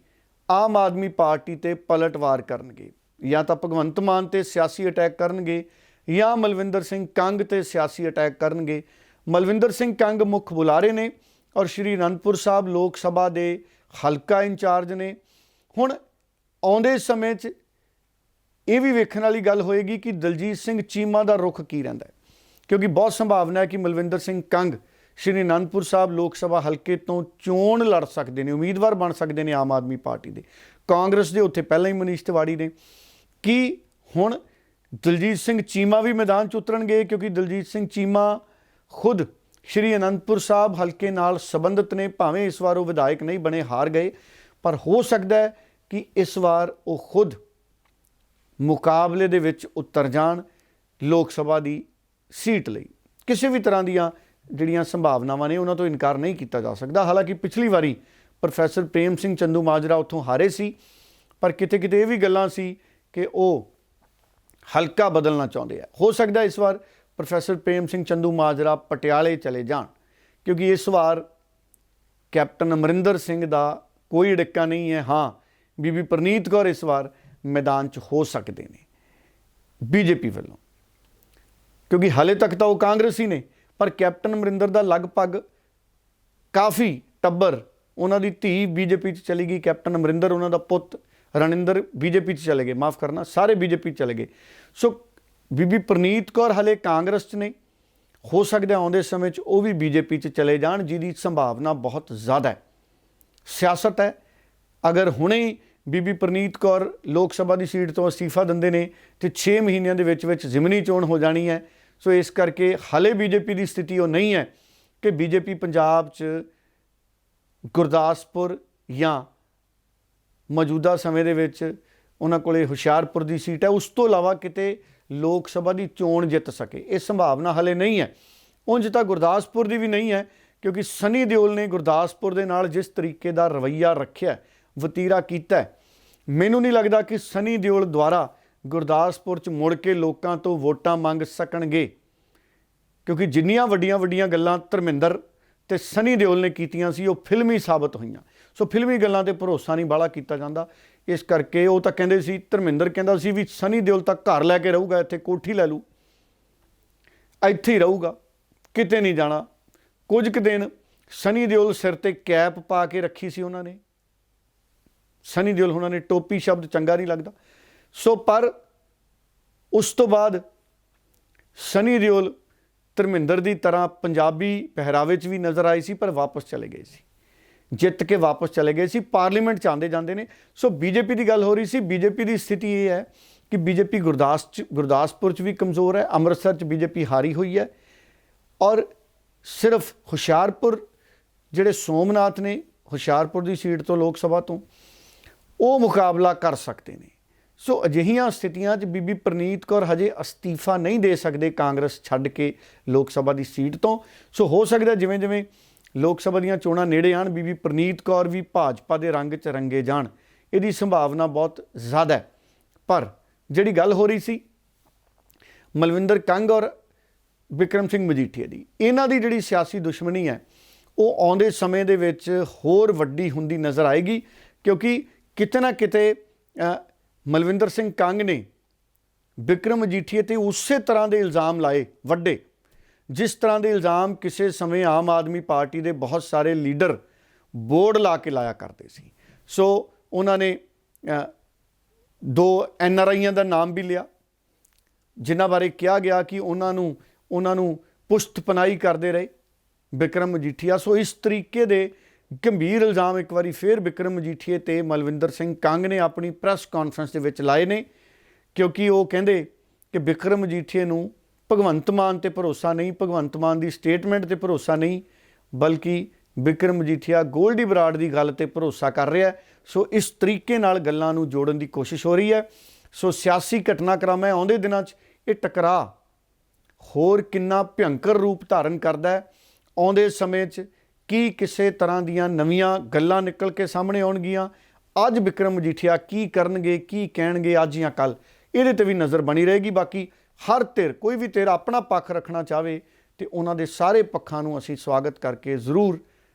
ਆਮ ਆਦਮੀ ਪਾਰਟੀ ਤੇ ਪਲਟਵਾਰ ਕਰਨਗੇ, ਜਾਂ ਤਾਂ ਭਗਵੰਤ ਮਾਨ ਤੇ ਸਿਆਸੀ ਅਟੈਕ ਕਰਨਗੇ ਜਾਂ ਮਲਵਿੰਦਰ ਸਿੰਘ ਕੰਗ ਤੇ ਸਿਆਸੀ ਅਟੈਕ ਕਰਨਗੇ। ਮਲਵਿੰਦਰ ਸਿੰਘ ਕੰਗ ਮੁੱਖ ਬੁਲਾਰੇ ਨੇ ਔਰ ਸ਼੍ਰੀ ਅਨੰਦਪੁਰ ਸਾਹਿਬ ਲੋਕ ਸਭਾ ਦੇ ਹਲਕਾ ਇੰਚਾਰਜ ਨੇ। ਹੁਣ ਆਉਂਦੇ ਸਮੇਂ 'ਚ ਇਹ ਵੀ ਵੇਖਣ ਵਾਲੀ ਗੱਲ ਹੋਏਗੀ ਕਿ ਦਲਜੀਤ ਸਿੰਘ ਚੀਮਾ ਦਾ ਰੁਖ ਕੀ ਰਹਿੰਦਾ ਹੈ, ਕਿਉਂਕਿ ਬਹੁਤ ਸੰਭਾਵਨਾ ਹੈ ਕਿ ਮਲਵਿੰਦਰ ਸਿੰਘ ਕੰਗ ਸ਼੍ਰੀ ਅਨੰਦਪੁਰ ਸਾਹਿਬ ਲੋਕ ਸਭਾ ਹਲਕੇ ਤੋਂ ਚੋਣ ਲੜ ਸਕਦੇ ਨੇ, ਉਮੀਦਵਾਰ ਬਣ ਸਕਦੇ ਨੇ ਆਮ ਆਦਮੀ ਪਾਰਟੀ ਦੇ। ਕਾਂਗਰਸ ਦੇ ਉੱਥੇ ਪਹਿਲਾਂ ਹੀ ਮਨੀਸ਼ ਤਿਵਾੜੀ ਨੇ। ਕੀ ਹੁਣ ਦਲਜੀਤ ਸਿੰਘ ਚੀਮਾ ਵੀ ਮੈਦਾਨ 'ਚ ਉਤਰਨਗੇ? ਕਿਉਂਕਿ ਦਲਜੀਤ ਸਿੰਘ ਚੀਮਾ ਖੁਦ ਸ਼੍ਰੀ ਅਨੰਦਪੁਰ ਸਾਹਿਬ ਹਲਕੇ ਨਾਲ ਸੰਬੰਧਿਤ ਨੇ। ਭਾਵੇਂ ਇਸ ਵਾਰ ਉਹ ਵਿਧਾਇਕ ਨਹੀਂ ਬਣੇ, ਹਾਰ ਗਏ, ਪਰ ਹੋ ਸਕਦਾ ਹੈ ਕਿ ਇਸ ਵਾਰ ਉਹ ਖੁਦ ਮੁਕਾਬਲੇ ਦੇ ਵਿੱਚ ਉਤਰ ਜਾਣ ਲੋਕ ਸਭਾ ਦੀ ਸੀਟ ਲਈ। ਕਿਸੇ ਵੀ ਤਰ੍ਹਾਂ ਦੀਆਂ ਜਿਹੜੀਆਂ ਸੰਭਾਵਨਾਵਾਂ ਨੇ ਉਹਨਾਂ ਤੋਂ ਇਨਕਾਰ ਨਹੀਂ ਕੀਤਾ ਜਾ ਸਕਦਾ। ਹਾਲਾਂਕਿ ਪਿਛਲੀ ਵਾਰੀ ਪ੍ਰੋਫੈਸਰ ਪ੍ਰੇਮ ਸਿੰਘ ਚੰਦੂਮਾਜਰਾ ਉੱਥੋਂ ਹਾਰੇ ਸੀ, ਪਰ ਕਿਤੇ ਕਿਤੇ ਇਹ ਵੀ ਗੱਲਾਂ ਸੀ ਕਿ ਉਹ ਹਲਕਾ ਬਦਲਣਾ ਚਾਹੁੰਦੇ ਆ। ਹੋ ਸਕਦਾ ਇਸ ਵਾਰ ਪ੍ਰੋਫੈਸਰ ਪ੍ਰੇਮ ਸਿੰਘ ਚੰਦੂਮਾਜਰਾ ਪਟਿਆਲੇ ਚਲੇ ਜਾਣ, ਕਿਉਂਕਿ ਇਸ ਵਾਰ ਕੈਪਟਨ ਅਮਰਿੰਦਰ ਸਿੰਘ ਦਾ ਕੋਈ ਡਿੱਕਾ ਨਹੀਂ ਹੈ। ਹਾਂ, ਬੀਬੀ ਪ੍ਰਨੀਤ ਕੌਰ ਇਸ ਵਾਰ ਮੈਦਾਨ 'ਚ ਹੋ ਸਕਦੇ ਨੇ ਬੀਜੇਪੀ ਵੱਲੋਂ, ਕਿਉਂਕਿ ਹਾਲੇ ਤੱਕ ਤਾਂ ਉਹ ਕਾਂਗਰਸੀ ਨੇ, ਪਰ ਕੈਪਟਨ ਅਮਰਿੰਦਰ ਦਾ ਲਗਭਗ ਕਾਫੀ ਟੱਬਰ, ਉਹਨਾਂ ਦੀ ਧੀ ਬੀਜੇਪੀ 'ਚ ਚਲੀ ਗਈ, ਕੈਪਟਨ ਅਮਰਿੰਦਰ, ਉਹਨਾਂ ਦਾ ਪੁੱਤ ਰਣਿੰਦਰ ਬੀਜੇਪੀ 'ਚ ਚਲੇ ਗਏ, ਮਾਫ ਕਰਨਾ, ਸਾਰੇ ਬੀਜੇਪੀ 'ਚ ਚਲੇ ਗਏ। ਸੋ ਬੀਬੀ ਪ੍ਰਨੀਤ ਕੌਰ ਹਲੇ ਕਾਂਗਰਸ 'ਚ ਨੇ, ਹੋ ਸਕਦਾ ਆਉਂਦੇ ਸਮੇਂ 'ਚ ਉਹ ਵੀ ਬੀਜੇਪੀ 'ਚ ਚਲੇ ਜਾਣ, ਜਿਹਦੀ ਸੰਭਾਵਨਾ ਬਹੁਤ ਜ਼ਿਆਦਾ ਹੈ। ਸਿਆਸਤ ਹੈ। ਅਗਰ ਹੁਣੇ ਹੀ ਬੀਬੀ ਪ੍ਰਨੀਤ ਕੌਰ ਲੋਕ ਸਭਾ ਦੀ ਸੀਟ ਤੋਂ ਅਸਤੀਫਾ ਦਿੰਦੇ ਨੇ ਤੇ 6 ਮਹੀਨਿਆਂ ਦੇ ਵਿੱਚ ਜ਼ਿਮਨੀ ਚੋਣ ਹੋ ਜਾਣੀ ਹੈ। ਸੋ ਇਸ ਕਰਕੇ ਹਾਲੇ ਬੀਜੇਪੀ ਦੀ ਸਥਿਤੀ ਉਹ ਨਹੀਂ ਹੈ ਕਿ ਬੀਜੇਪੀ ਪੰਜਾਬ 'ਚ ਗੁਰਦਾਸਪੁਰ ਜਾਂ ਮੌਜੂਦਾ ਸਮੇਂ ਦੇ ਵਿੱਚ ਉਹਨਾਂ ਕੋਲੇ ਹੁਸ਼ਿਆਰਪੁਰ ਦੀ ਸੀਟ ਹੈ, ਉਸ ਤੋਂ ਇਲਾਵਾ ਕਿਤੇ ਲੋਕ ਸਭਾ ਦੀ ਚੋਣ ਜਿੱਤ ਸਕੇ। ਇਹ ਸੰਭਾਵਨਾ ਹਲੇ ਨਹੀਂ ਹੈ। ਉਂਝ ਤਾਂ ਗੁਰਦਾਸਪੁਰ ਦੀ ਵੀ ਨਹੀਂ ਹੈ, ਕਿਉਂਕਿ ਸਨੀ ਦਿਓਲ ਨੇ ਗੁਰਦਾਸਪੁਰ ਦੇ ਨਾਲ ਜਿਸ ਤਰੀਕੇ ਦਾ ਰਵੱਈਆ ਰੱਖਿਆ, ਵਤੀਰਾ ਕੀਤਾ, ਮੈਨੂੰ ਨਹੀਂ ਲੱਗਦਾ ਕਿ ਸਨੀ ਦਿਓਲ ਦੁਆਰਾ ਗੁਰਦਾਸਪੁਰ 'ਚ ਮੁੜ ਕੇ ਲੋਕਾਂ ਤੋਂ ਵੋਟਾਂ ਮੰਗ ਸਕਣਗੇ, ਕਿਉਂਕਿ ਜਿੰਨੀਆਂ ਵੱਡੀਆਂ ਵੱਡੀਆਂ ਗੱਲਾਂ ਧਰਮਿੰਦਰ ਤੇ ਸਨੀ ਦਿਓਲ ਨੇ ਕੀਤੀਆਂ ਸੀ ਉਹ ਫਿਲਮੀ ਸਾਬਤ ਹੋਈਆਂ। ਸੋ ਫਿਲਮੀ ਗੱਲਾਂ ਤੇ ਭਰੋਸਾ ਨਹੀਂ ਬਾਹਲਾ ਕੀਤਾ ਜਾਂਦਾ। ਇਸ ਕਰਕੇ ਉਹ ਤਾਂ ਕਹਿੰਦੇ ਸੀ, ਧਰਮਿੰਦਰ ਕਹਿੰਦਾ ਸੀ ਵੀ ਸਨੀ ਦਿਓਲ ਤਾਂ ਘਰ ਲੈ ਕੇ ਰਹੂਗਾ, ਇੱਥੇ ਕੋਠੀ ਲੈ ਲੂ, ਇੱਥੇ ਹੀ ਰਹੂਗਾ, ਕਿਤੇ ਨਹੀਂ ਜਾਣਾ। ਕੁਝ ਕੁ ਦਿਨ ਸਨੀ ਦਿਓਲ ਸਿਰ ਤੇ ਕੈਪ ਪਾ ਕੇ ਰੱਖੀ ਸੀ ਉਹਨਾਂ ਨੇ, ਸਨੀ ਦਿਓਲ ਉਹਨਾਂ ਨੇ, ਟੋਪੀ ਸ਼ਬਦ ਚੰਗਾ ਨਹੀਂ ਲੱਗਦਾ। ਸੋ ਪਰ ਉਸ ਤੋਂ ਬਾਅਦ ਸਨੀ ਦਿਓਲ ਧਰਮਿੰਦਰ ਦੀ ਤਰ੍ਹਾਂ ਪੰਜਾਬੀ ਪਹਿਰਾਵੇ 'ਚ ਵੀ ਨਜ਼ਰ ਆਏ ਸੀ, ਪਰ ਵਾਪਸ ਚਲੇ ਗਏ ਸੀ, ਜਿੱਤ ਕੇ ਵਾਪਸ ਚਲੇ ਗਏ ਸੀ। ਪਾਰਲੀਮੈਂਟ 'ਚ ਆਉਂਦੇ ਜਾਂਦੇ ਨੇ। ਸੋ ਬੀਜੇਪੀ ਦੀ ਗੱਲ ਹੋ ਰਹੀ ਸੀ। ਬੀਜੇਪੀ ਦੀ ਸਥਿਤੀ ਇਹ ਹੈ ਕਿ ਬੀਜੇਪੀ ਗੁਰਦਾਸਪੁਰ 'ਚ ਵੀ ਕਮਜ਼ੋਰ ਹੈ, ਅੰਮ੍ਰਿਤਸਰ 'ਚ ਬੀਜੇਪੀ ਹਾਰੀ ਹੋਈ ਹੈ, ਔਰ ਸਿਰਫ ਹੁਸ਼ਿਆਰਪੁਰ ਜਿਹੜੇ ਸੋਮਨਾਥ ਨੇ, ਹੁਸ਼ਿਆਰਪੁਰ ਦੀ ਸੀਟ ਤੋਂ ਲੋਕ ਸਭਾ ਤੋਂ, ਉਹ ਮੁਕਾਬਲਾ ਕਰ ਸਕਦੇ ਨੇ। ਸੋ ਅਜਿਹੀਆਂ ਸਥਿਤੀਆਂ 'ਚ ਬੀਬੀ ਪ੍ਰਨੀਤ ਕੌਰ ਹਜੇ ਅਸਤੀਫਾ ਨਹੀਂ ਦੇ ਸਕਦੇ ਕਾਂਗਰਸ ਛੱਡ ਕੇ ਲੋਕ ਸਭਾ ਦੀ ਸੀਟ ਤੋਂ। ਸੋ ਹੋ ਸਕਦਾ ਜਿਵੇਂ ਜਿਵੇਂ ਲੋਕ ਸਭਾ ਦੀਆਂ ਚੋਣਾਂ ਨੇੜੇ ਆਉਣ, ਬੀਬੀ ਪ੍ਰਨੀਤ ਕੌਰ ਵੀ ਭਾਜਪਾ ਦੇ ਰੰਗ 'ਚ ਰੰਗੇ ਜਾਣ, ਇਹਦੀ ਸੰਭਾਵਨਾ ਬਹੁਤ ਜ਼ਿਆਦਾ ਹੈ। ਪਰ ਜਿਹੜੀ ਗੱਲ ਹੋ ਰਹੀ ਸੀ ਮਲਵਿੰਦਰ ਕੰਗ ਔਰ ਬਿਕਰਮ ਸਿੰਘ ਮਜੀਠੀਆ ਦੀ, ਇਹਨਾਂ ਦੀ ਜਿਹੜੀ ਸਿਆਸੀ ਦੁਸ਼ਮਣੀ ਹੈ ਉਹ ਆਉਂਦੇ ਸਮੇਂ ਦੇ ਵਿੱਚ ਹੋਰ ਵੱਡੀ ਹੁੰਦੀ ਨਜ਼ਰ ਆਏਗੀ, ਕਿਉਂਕਿ ਕਿਤੇ ਨਾ ਕਿਤੇ ਮਲਵਿੰਦਰ ਸਿੰਘ ਕੰਗ ਨੇ ਬਿਕਰਮ ਮਜੀਠੀਆ ਤੇ ਉਸੇ ਤਰ੍ਹਾਂ ਦੇ ਇਲਜ਼ਾਮ ਲਾਏ ਵੱਡੇ, ਜਿਸ ਤਰ੍ਹਾਂ ਦੇ ਇਲਜ਼ਾਮ ਕਿਸੇ ਸਮੇਂ ਆਮ ਆਦਮੀ ਪਾਰਟੀ ਦੇ ਬਹੁਤ ਸਾਰੇ ਲੀਡਰ ਬੋਰਡ ਲਾ ਕੇ ਲਾਇਆ ਕਰਦੇ ਸੀ। ਸੋ ਉਹਨਾਂ ਨੇ 2 NRIਆਂ ਦਾ ਨਾਮ ਵੀ ਲਿਆ, ਜਿਨ੍ਹਾਂ ਬਾਰੇ ਕਿਹਾ ਗਿਆ ਕਿ ਉਹਨਾਂ ਨੂੰ ਪੁਸ਼ਤ ਪਨਾਹੀ ਕਰਦੇ ਰਹੇ ਬਿਕਰਮ ਮਜੀਠੀਆ। ਸੋ ਇਸ ਤਰੀਕੇ ਦੇ ਗੰਭੀਰ ਇਲਜ਼ਾਮ ਇੱਕ ਵਾਰੀ ਫਿਰ ਬਿਕਰਮ ਮਜੀਠੀਆ ਤੇ ਮਲਵਿੰਦਰ ਸਿੰਘ ਕੰਗ ਨੇ ਆਪਣੀ ਪ੍ਰੈਸ ਕਾਨਫਰੰਸ ਦੇ ਵਿੱਚ ਲਾਏ ਨੇ, ਕਿਉਂਕਿ ਉਹ ਕਹਿੰਦੇ ਕਿ ਬਿਕਰਮ ਮਜੀਠੀਆ ਨੂੰ ਭਗਵੰਤ ਮਾਨ ਤੇ ਭਰੋਸਾ ਨਹੀਂ, ਭਗਵੰਤ ਮਾਨ ਦੀ ਸਟੇਟਮੈਂਟ ਤੇ ਭਰੋਸਾ ਨਹੀਂ, ਬਲਕਿ ਬਿਕਰਮ ਮਜੀਠੀਆ ਗੋਲਡੀ ਬਰਾੜ ਦੀ ਗੱਲ ਤੇ ਭਰੋਸਾ ਕਰ ਰਿਹਾ। ਸੋ ਇਸ ਤਰੀਕੇ ਨਾਲ ਗੱਲਾਂ ਨੂੰ ਜੋੜਨ ਦੀ ਕੋਸ਼ਿਸ਼ ਹੋ ਰਹੀ ਹੈ। ਸੋ ਸਿਆਸੀ ਘਟਨਾਕ੍ਰਮ ਹੈ, ਆਉਂਦੇ ਦਿਨਾਂ 'ਚ ਇਹ ਟਕਰਾਅ ਹੋਰ ਕਿੰਨਾ ਭਿਅੰਕਰ ਰੂਪ ਧਾਰਨ ਕਰਦਾ ਹੈ, ਆਉਂਦੇ ਸਮੇਂ 'ਚ ਕੀ ਕਿਸੇ ਤਰ੍ਹਾਂ ਦੀਆਂ ਨਵੀਆਂ ਗੱਲਾਂ ਨਿਕਲ ਕੇ ਸਾਹਮਣੇ ਆਉਣਗੀਆਂ, ਅੱਜ ਬਿਕਰਮ ਮਜੀਠੀਆ ਕੀ ਕਰਨਗੇ, ਕੀ ਕਹਿਣਗੇ ਅੱਜ ਜਾਂ ਕੱਲ੍ਹ, ਇਹਦੇ 'ਤੇ ਵੀ ਨਜ਼ਰ ਬਣੀ ਰਹੇਗੀ। ਬਾਕੀ ਹਰ ਧਿਰ, ਕੋਈ ਵੀ ਧਿਰ ਆਪਣਾ ਪੱਖ ਰੱਖਣਾ ਚਾਹਵੇ ਤੇ ਉਹਨਾਂ ਦੇ ਸਾਰੇ ਪੱਖਾਂ ਨੂੰ ਅਸੀਂ ਸਵਾਗਤ ਕਰਕੇ ਜ਼ਰੂਰ।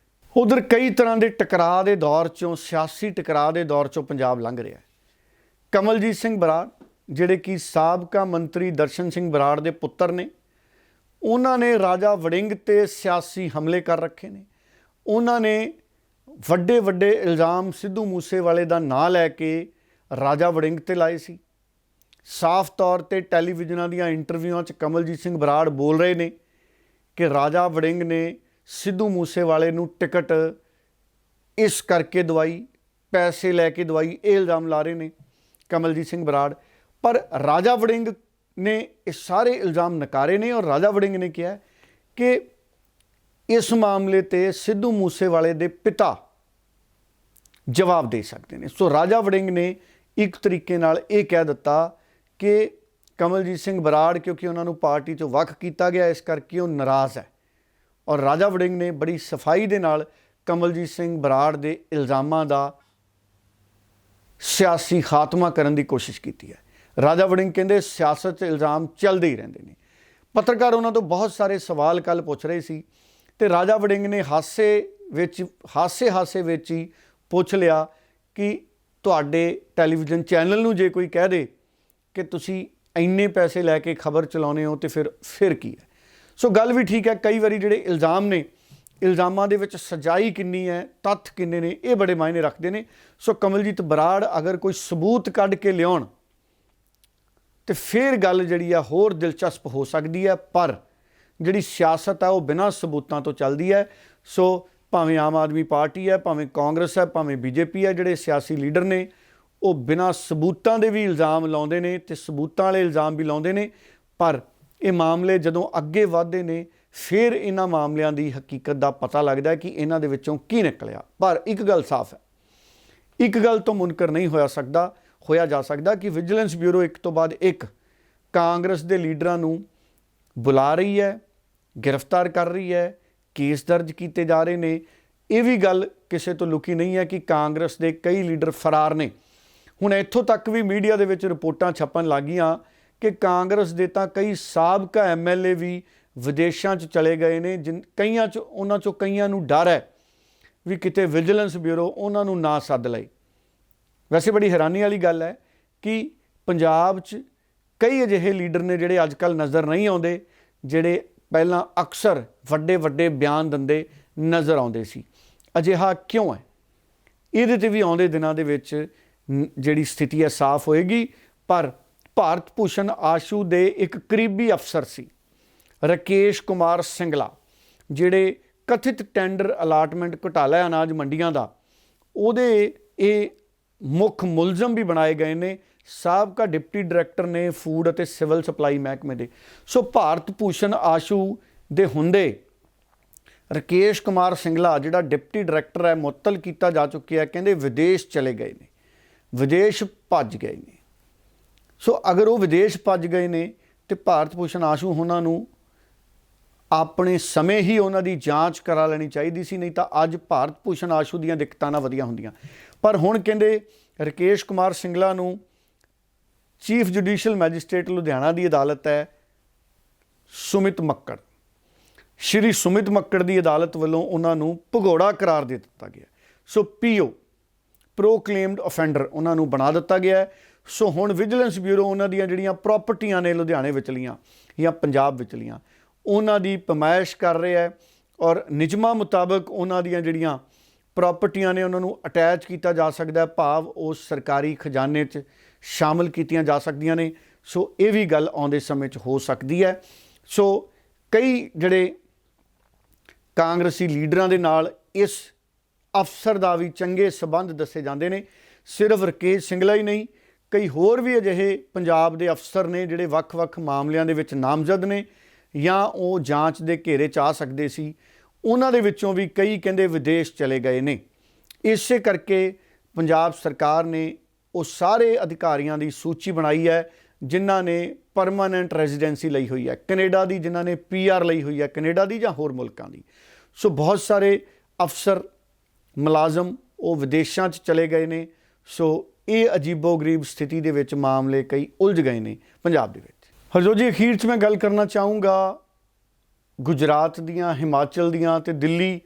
ਉਧਰ ਕਈ ਤਰ੍ਹਾਂ ਦੇ ਟਕਰਾਅ ਦੇ ਦੌਰ 'ਚੋਂ, ਸਿਆਸੀ ਟਕਰਾਅ ਦੇ ਦੌਰ 'ਚੋਂ ਪੰਜਾਬ ਲੰਘ ਰਿਹਾ ਹੈ। ਕਮਲਜੀਤ ਸਿੰਘ ਬਰਾੜ ਜਿਹੜੇ ਕਿ ਸਾਬਕਾ ਮੰਤਰੀ ਦਰਸ਼ਨ ਸਿੰਘ ਬਰਾੜ ਦੇ ਪੁੱਤਰ ਨੇ, ਉਹਨਾਂ ਨੇ ਰਾਜਾ ਵੜਿੰਗ ਤੇ ਸਿਆਸੀ ਹਮਲੇ ਕਰ ਰੱਖੇ ਨੇ। ਉਹਨਾਂ ਨੇ ਵੱਡੇ ਵੱਡੇ ਇਲਜ਼ਾਮ ਸਿੱਧੂ ਮੂਸੇਵਾਲੇ ਦਾ ਨਾਂ ਲੈ ਕੇ ਰਾਜਾ ਵੜਿੰਗ ਤੇ ਲਾਏ ਸੀ। ਸਾਫ਼ ਤੌਰ ਤੇ ਟੈਲੀਵਿਜ਼ਨਾਂ ਦੀਆਂ ਇੰਟਰਵਿਊਆਂ 'ਚ ਕਮਲਜੀਤ ਸਿੰਘ ਬਰਾੜ ਬੋਲ ਰਹੇ ਨੇ ਕਿ ਰਾਜਾ ਵੜਿੰਗ ਨੇ ਸਿੱਧੂ ਮੂਸੇਵਾਲੇ ਨੂੰ ਟਿਕਟ ਇਸ ਕਰਕੇ ਦਵਾਈ, ਪੈਸੇ ਲੈ ਕੇ ਦਵਾਈ, ਇਹ ਇਲਜ਼ਾਮ ਲਾ ਰਹੇ ਨੇ ਕਮਲਜੀਤ ਸਿੰਘ ਬਰਾੜ। ਪਰ ਰਾਜਾ ਵੜਿੰਗ ਨੇ ਇਹ ਸਾਰੇ ਇਲਜ਼ਾਮ ਨਕਾਰੇ ਨੇ, ਔਰ ਰਾਜਾ ਵੜਿੰਗ ਨੇ ਕਿਹਾ ਕਿ ਇਸ ਮਾਮਲੇ ਤੇ ਸਿੱਧੂ ਮੂਸੇਵਾਲੇ ਦੇ ਪਿਤਾ ਜਵਾਬ ਦੇ ਸਕਦੇ ਨੇ। ਸੋ ਰਾਜਾ ਵੜਿੰਗ ਨੇ ਇੱਕ ਤਰੀਕੇ ਨਾਲ ਇਹ ਕਹਿ ਦਿੱਤਾ ਕਿ ਕਮਲਜੀਤ ਸਿੰਘ ਬਰਾੜ, ਕਿਉਂਕਿ ਉਹਨਾਂ ਨੂੰ ਪਾਰਟੀ 'ਚੋਂ ਵੱਖ ਕੀਤਾ ਗਿਆ, ਇਸ ਕਰਕੇ ਉਹ ਨਾਰਾਜ਼ ਹੈ। ਔਰ ਰਾਜਾ ਵੜਿੰਗ ਨੇ ਬੜੀ ਸਫਾਈ ਦੇ ਨਾਲ ਕਮਲਜੀਤ ਸਿੰਘ ਬਰਾੜ ਦੇ ਇਲਜ਼ਾਮਾਂ ਦਾ ਸਿਆਸੀ ਖਾਤਮਾ ਕਰਨ ਦੀ ਕੋਸ਼ਿਸ਼ ਕੀਤੀ ਹੈ। ਰਾਜਾ ਵੜਿੰਗ ਕਹਿੰਦੇ ਸਿਆਸਤ 'ਚ ਇਲਜ਼ਾਮ ਚੱਲਦੇ ਹੀ ਰਹਿੰਦੇ ਨੇ। ਪੱਤਰਕਾਰ ਉਹਨਾਂ ਤੋਂ ਬਹੁਤ ਸਾਰੇ ਸਵਾਲ ਕੱਲ੍ਹ ਪੁੱਛ ਰਹੇ ਸੀ ਤੇ ਰਾਜਾ ਵੜਿੰਗ ਨੇ ਹਾਸੇ ਵਿੱਚ ਹੀ ਪੁੱਛ ਲਿਆ ਕਿ ਤੁਹਾਡੇ ਟੈਲੀਵਿਜ਼ਨ ਚੈਨਲ ਨੂੰ ਜੇ ਕੋਈ ਕਹਿ ਦੇ ਕਿ ਤੁਸੀਂ ਇੰਨੇ ਪੈਸੇ ਲੈ ਕੇ ਖਬਰ ਚਲਾਉਂਦੇ ਹੋ ਤੇ ਫਿਰ ਕੀ ਹੈ। ਸੋ ਗੱਲ ਵੀ ਠੀਕ ਹੈ, ਕਈ ਵਾਰੀ ਜਿਹੜੇ ਇਲਜ਼ਾਮ ਨੇ, ਇਲਜ਼ਾਮਾਂ ਦੇ ਵਿੱਚ ਸੱਚਾਈ ਕਿੰਨੀ ਹੈ, ਤੱਥ ਕਿੰਨੇ ਨੇ, ਇਹ ਬੜੇ ਮਾਇਨੇ ਰੱਖਦੇ ਨੇ। ਸੋ ਕਮਲਜੀਤ ਬਰਾੜ ਅਗਰ ਕੋਈ ਸਬੂਤ ਕੱਢ ਕੇ ਲਿਆਉਣ ਤੇ ਫਿਰ ਗੱਲ ਜਿਹੜੀ ਆ ਹੋਰ ਦਿਲਚਸਪ ਹੋ ਸਕਦੀ ਹੈ। ਪਰ ਜਿਹੜੀ ਸਿਆਸਤ ਹੈ ਉਹ ਬਿਨਾਂ ਸਬੂਤਾਂ ਤੋਂ ਚੱਲਦੀ ਹੈ। ਸੋ ਭਾਵੇਂ ਆਮ ਆਦਮੀ ਪਾਰਟੀ ਹੈ, ਭਾਵੇਂ ਕਾਂਗਰਸ ਹੈ, ਭਾਵੇਂ ਬੀਜੇਪੀ ਹੈ, ਜਿਹੜੇ ਸਿਆਸੀ ਲੀਡਰ ਨੇ ਉਹ ਬਿਨਾਂ ਸਬੂਤਾਂ ਦੇ ਵੀ ਇਲਜ਼ਾਮ ਲਾਉਂਦੇ ਨੇ ਤੇ ਸਬੂਤਾਂ ਵਾਲੇ ਇਲਜ਼ਾਮ ਵੀ ਲਾਉਂਦੇ ਨੇ। ਪਰ ਇਹ ਮਾਮਲੇ ਜਦੋਂ ਅੱਗੇ ਵਧਦੇ ਨੇ ਫਿਰ ਇਹਨਾਂ ਮਾਮਲਿਆਂ ਦੀ ਹਕੀਕਤ ਦਾ ਪਤਾ ਲੱਗਦਾ ਕਿ ਇਹਨਾਂ ਦੇ ਵਿੱਚੋਂ ਕੀ ਨਿਕਲਿਆ। ਪਰ ਇੱਕ ਗੱਲ ਸਾਫ਼ ਹੈ, ਇੱਕ ਗੱਲ ਤੋਂ ਮੁਨਕਰ ਨਹੀਂ ਹੋਇਆ ਜਾ ਸਕਦਾ ਕਿ ਵਿਜੀਲੈਂਸ ਬਿਊਰੋ ਇੱਕ ਤੋਂ ਬਾਅਦ ਇੱਕ ਕਾਂਗਰਸ ਦੇ ਲੀਡਰਾਂ ਨੂੰ ਬੁਲਾ ਰਹੀ ਹੈ, ਗ੍ਰਿਫਤਾਰ ਕਰ ਰਹੀ ਹੈ, ਕੇਸ ਦਰਜ ਕੀਤੇ ਜਾ ਰਹੇ ਨੇ। ਇਹ ਵੀ ਗੱਲ ਕਿਸੇ ਤੋਂ ਲੁਕੀ ਨਹੀਂ ਹੈ ਕਿ ਕਾਂਗਰਸ ਦੇ ਕਈ ਲੀਡਰ ਫਰਾਰ ਨੇ। ਹੁਣ ਇੱਥੋਂ ਤੱਕ ਵੀ ਮੀਡੀਆ ਦੇ ਵਿੱਚ ਰਿਪੋਰਟਾਂ ਛਪਣ ਲੱਗ ਗਈਆਂ ਕਿ ਕਾਂਗਰਸ ਦੇ ਤਾਂ ਕਈ ਸਾਬਕਾ MLA ਵੀ ਵਿਦੇਸ਼ਾਂ 'ਚ ਚਲੇ ਗਏ ਨੇ। ਉਹਨਾਂ 'ਚੋਂ ਕਈਆਂ ਨੂੰ ਡਰ ਹੈ ਵੀ ਕਿਤੇ ਵਿਜੀਲੈਂਸ ਬਿਊਰੋ ਉਹਨਾਂ ਨੂੰ ਨਾ ਸੱਦ ਲਏ। ਵੈਸੇ ਬੜੀ ਹੈਰਾਨੀ ਵਾਲੀ ਗੱਲ ਹੈ ਕਿ ਪੰਜਾਬ 'ਚ ਕਈ ਅਜਿਹੇ ਲੀਡਰ ਨੇ ਜਿਹੜੇ ਅੱਜ ਕੱਲ੍ਹ ਨਜ਼ਰ ਨਹੀਂ ਆਉਂਦੇ, ਜਿਹੜੇ ਪਹਿਲਾਂ ਅਕਸਰ ਵੱਡੇ ਬਿਆਨ ਦਿੰਦੇ ਨਜ਼ਰ ਆਉਂਦੇ ਸੀ। ਅਜਿਹਾ ਕਿਉਂ ਹੈ? ਇਹਦੇ 'ਤੇ ਵੀ ਆਉਂਦੇ ਦਿਨਾਂ ਦੇ ਵਿੱਚ ਜਿਹੜੀ ਸਥਿਤੀ ਹੈ ਸਾਫ਼ ਹੋਏਗੀ। ਪਰ ਭਾਰਤ ਭੂਸ਼ਣ ਆਸ਼ੂ ਦੇ ਇੱਕ ਕਰੀਬੀ ਅਫਸਰ ਸੀ ਰਾਕੇਸ਼ ਕੁਮਾਰ ਸਿੰਗਲਾ, ਜਿਹੜੇ ਕਥਿਤ ਟੈਂਡਰ ਅਲਾਟਮੈਂਟ ਘੁਟਾਲਾ ਅਨਾਜ ਮੰਡੀਆਂ ਦਾ ਉਹਦੇ ਇਹ ਮੁੱਖ ਮੁਲਜ਼ਮ ਵੀ ਬਣਾਏ ਗਏ ਨੇ। ਸਾਬਕਾ ਡਿਪਟੀ ਡਾਇਰੈਕਟਰ ਨੇ ਫੂਡ ਅਤੇ ਸਿਵਲ ਸਪਲਾਈ ਮਹਿਕਮੇ ਦੇ। ਸੋ ਭਾਰਤ ਭੂਸ਼ਣ ਆਸ਼ੂ ਦੇ ਹੁੰਦੇ ਰਾਕੇਸ਼ ਕੁਮਾਰ ਸਿੰਗਲਾ ਜਿਹੜਾ ਡਿਪਟੀ ਡਾਇਰੈਕਟਰ ਹੈ ਮੁਅੱਤਲ ਕੀਤਾ ਜਾ ਚੁੱਕਿਆ, ਕਹਿੰਦੇ ਵਿਦੇਸ਼ ਚਲੇ ਗਏ ਨੇ, ਵਿਦੇਸ਼ ਭੱਜ ਗਏ ਨੇ। ਸੋ ਅਗਰ ਉਹ ਵਿਦੇਸ਼ ਭੱਜ ਗਏ ਨੇ ਤੇ ਭਾਰਤ ਭੂਸ਼ਣ ਆਸ਼ੂ ਉਹਨਾਂ ਨੂੰ ਆਪਣੇ ਸਮੇਂ ਹੀ ਉਹਨਾਂ ਦੀ ਜਾਂਚ ਕਰਾ ਲੈਣੀ ਚਾਹੀਦੀ ਸੀ, ਨਹੀਂ ਤਾਂ ਅੱਜ ਭਾਰਤ ਭੂਸ਼ਣ ਆਸ਼ੂ ਦੀਆਂ ਦਿੱਕਤਾਂ ਨਾ ਵਧੀਆਂ ਹੁੰਦੀਆਂ। ਪਰ ਹੁਣ ਕਹਿੰਦੇ ਰਾਕੇਸ਼ ਕੁਮਾਰ ਸਿੰਗਲਾ ਨੂੰ ਚੀਫ ਜੁਡੀਸ਼ੀਅਲ ਮੈਜਿਸਟ੍ਰੇਟ ਲੁਧਿਆਣਾ ਦੀ ਅਦਾਲਤ ਹੈ ਸੁਮਿਤ ਮੱਕੜ, ਸ਼੍ਰੀ ਸੁਮਿਤ ਮੱਕੜ ਦੀ ਅਦਾਲਤ ਵੱਲੋਂ ਉਹਨਾਂ ਨੂੰ ਭਗੌੜਾ ਕਰਾਰ ਦੇ ਦਿੱਤਾ ਗਿਆ। ਸੋ ਪੀਓ ਪ੍ਰੋਕਲੇਮਡ ਅਫੈਂਡਰ ਉਹਨਾਂ ਨੂੰ ਬਣਾ ਦਿੱਤਾ ਗਿਆ। ਸੋ ਹੁਣ ਵਿਜੀਲੈਂਸ ਬਿਊਰੋ ਉਹਨਾਂ ਦੀਆਂ ਜਿਹੜੀਆਂ ਪ੍ਰਾਪਰਟੀਆਂ ਨੇ ਲੁਧਿਆਣੇ ਵਿਚਲੀਆਂ ਜਾਂ ਪੰਜਾਬ ਵਿਚਲੀਆਂ ਉਹਨਾਂ ਦੀ ਪਮਾਇਸ਼ ਕਰ ਰਿਹਾ ਹੈ ਔਰ ਨਿਯਮਾਂ ਮੁਤਾਬਕ ਉਹਨਾਂ ਦੀਆਂ ਜਿਹੜੀਆਂ ਪ੍ਰਾਪਰਟੀਆਂ ਨੇ ਉਹਨਾਂ ਨੂੰ ਅਟੈਚ ਕੀਤਾ ਜਾ ਸਕਦਾ ਹੈ, ਭਾਵ ਉਸ ਸਰਕਾਰੀ ਖਜ਼ਾਨੇ 'ਚ ਸ਼ਾਮਲ ਕੀਤੀਆਂ ਜਾ ਸਕਦੀਆਂ ਨੇ। ਸੋ ਇਹ ਵੀ ਗੱਲ ਆਉਂਦੇ ਸਮੇਂ 'ਚ ਹੋ ਸਕਦੀ ਹੈ। ਸੋ ਕਈ ਜਿਹੜੇ ਕਾਂਗਰਸੀ ਲੀਡਰਾਂ ਦੇ ਨਾਲ ਇਸ ਅਫਸਰ ਦਾ ਵੀ ਚੰਗੇ ਸਬੰਧ ਦੱਸੇ ਜਾਂਦੇ ਨੇ। ਸਿਰਫ ਰਾਕੇਸ਼ ਸਿੰਗਲਾ ਹੀ ਨਹੀਂ, ਕਈ ਹੋਰ ਵੀ ਅਜਿਹੇ ਪੰਜਾਬ ਦੇ ਅਫਸਰ ਨੇ ਜਿਹੜੇ ਵੱਖ-ਵੱਖ ਮਾਮਲਿਆਂ ਦੇ ਵਿੱਚ ਨਾਮਜ਼ਦ ਨੇ ਜਾਂ ਉਹ ਜਾਂਚ ਦੇ ਘੇਰੇ 'ਚ ਆ ਸਕਦੇ ਸੀ। ਉਹਨਾਂ ਦੇ ਵਿੱਚੋਂ ਵੀ ਕਈ ਕਹਿੰਦੇ ਵਿਦੇਸ਼ ਚਲੇ ਗਏ ਨੇ। ਇਸੇ ਕਰਕੇ ਪੰਜਾਬ ਸਰਕਾਰ ਨੇ ਉਹ ਸਾਰੇ ਅਧਿਕਾਰੀਆਂ ਦੀ ਸੂਚੀ ਬਣਾਈ ਹੈ ਜਿਨ੍ਹਾਂ ਨੇ ਪਰਮਾਨੈਂਟ ਰੈਜ਼ੀਡੈਂਸੀ ਲਈ ਹੋਈ ਹੈ ਕੈਨੇਡਾ ਦੀ, ਜਿਨ੍ਹਾਂ ਨੇ PR ਲਈ ਹੋਈ ਹੈ ਕੈਨੇਡਾ ਦੀ ਜਾਂ ਹੋਰ ਮੁਲਕਾਂ ਦੀ। ਸੋ ਬਹੁਤ ਸਾਰੇ ਅਫਸਰ ਮੁਲਾਜ਼ਮ ਉਹ ਵਿਦੇਸ਼ਾਂ 'ਚ ਚਲੇ ਗਏ ਨੇ। ਸੋ ਇਹ ਅਜੀਬੋ-ਗਰੀਬ ਸਥਿਤੀ ਦੇ ਵਿੱਚ ਮਾਮਲੇ ਕਈ ਉਲਝ ਗਏ ਨੇ ਪੰਜਾਬ ਦੇ ਵਿੱਚ। ਹਰਜੋਤ ਜੀ, ਅਖੀਰ 'ਚ ਮੈਂ ਗੱਲ ਕਰਨਾ ਚਾਹੂੰਗਾ ਗੁਜਰਾਤ ਦੀਆਂ, ਹਿਮਾਚਲ ਦੀਆਂ ਤੇ ਦਿੱਲੀ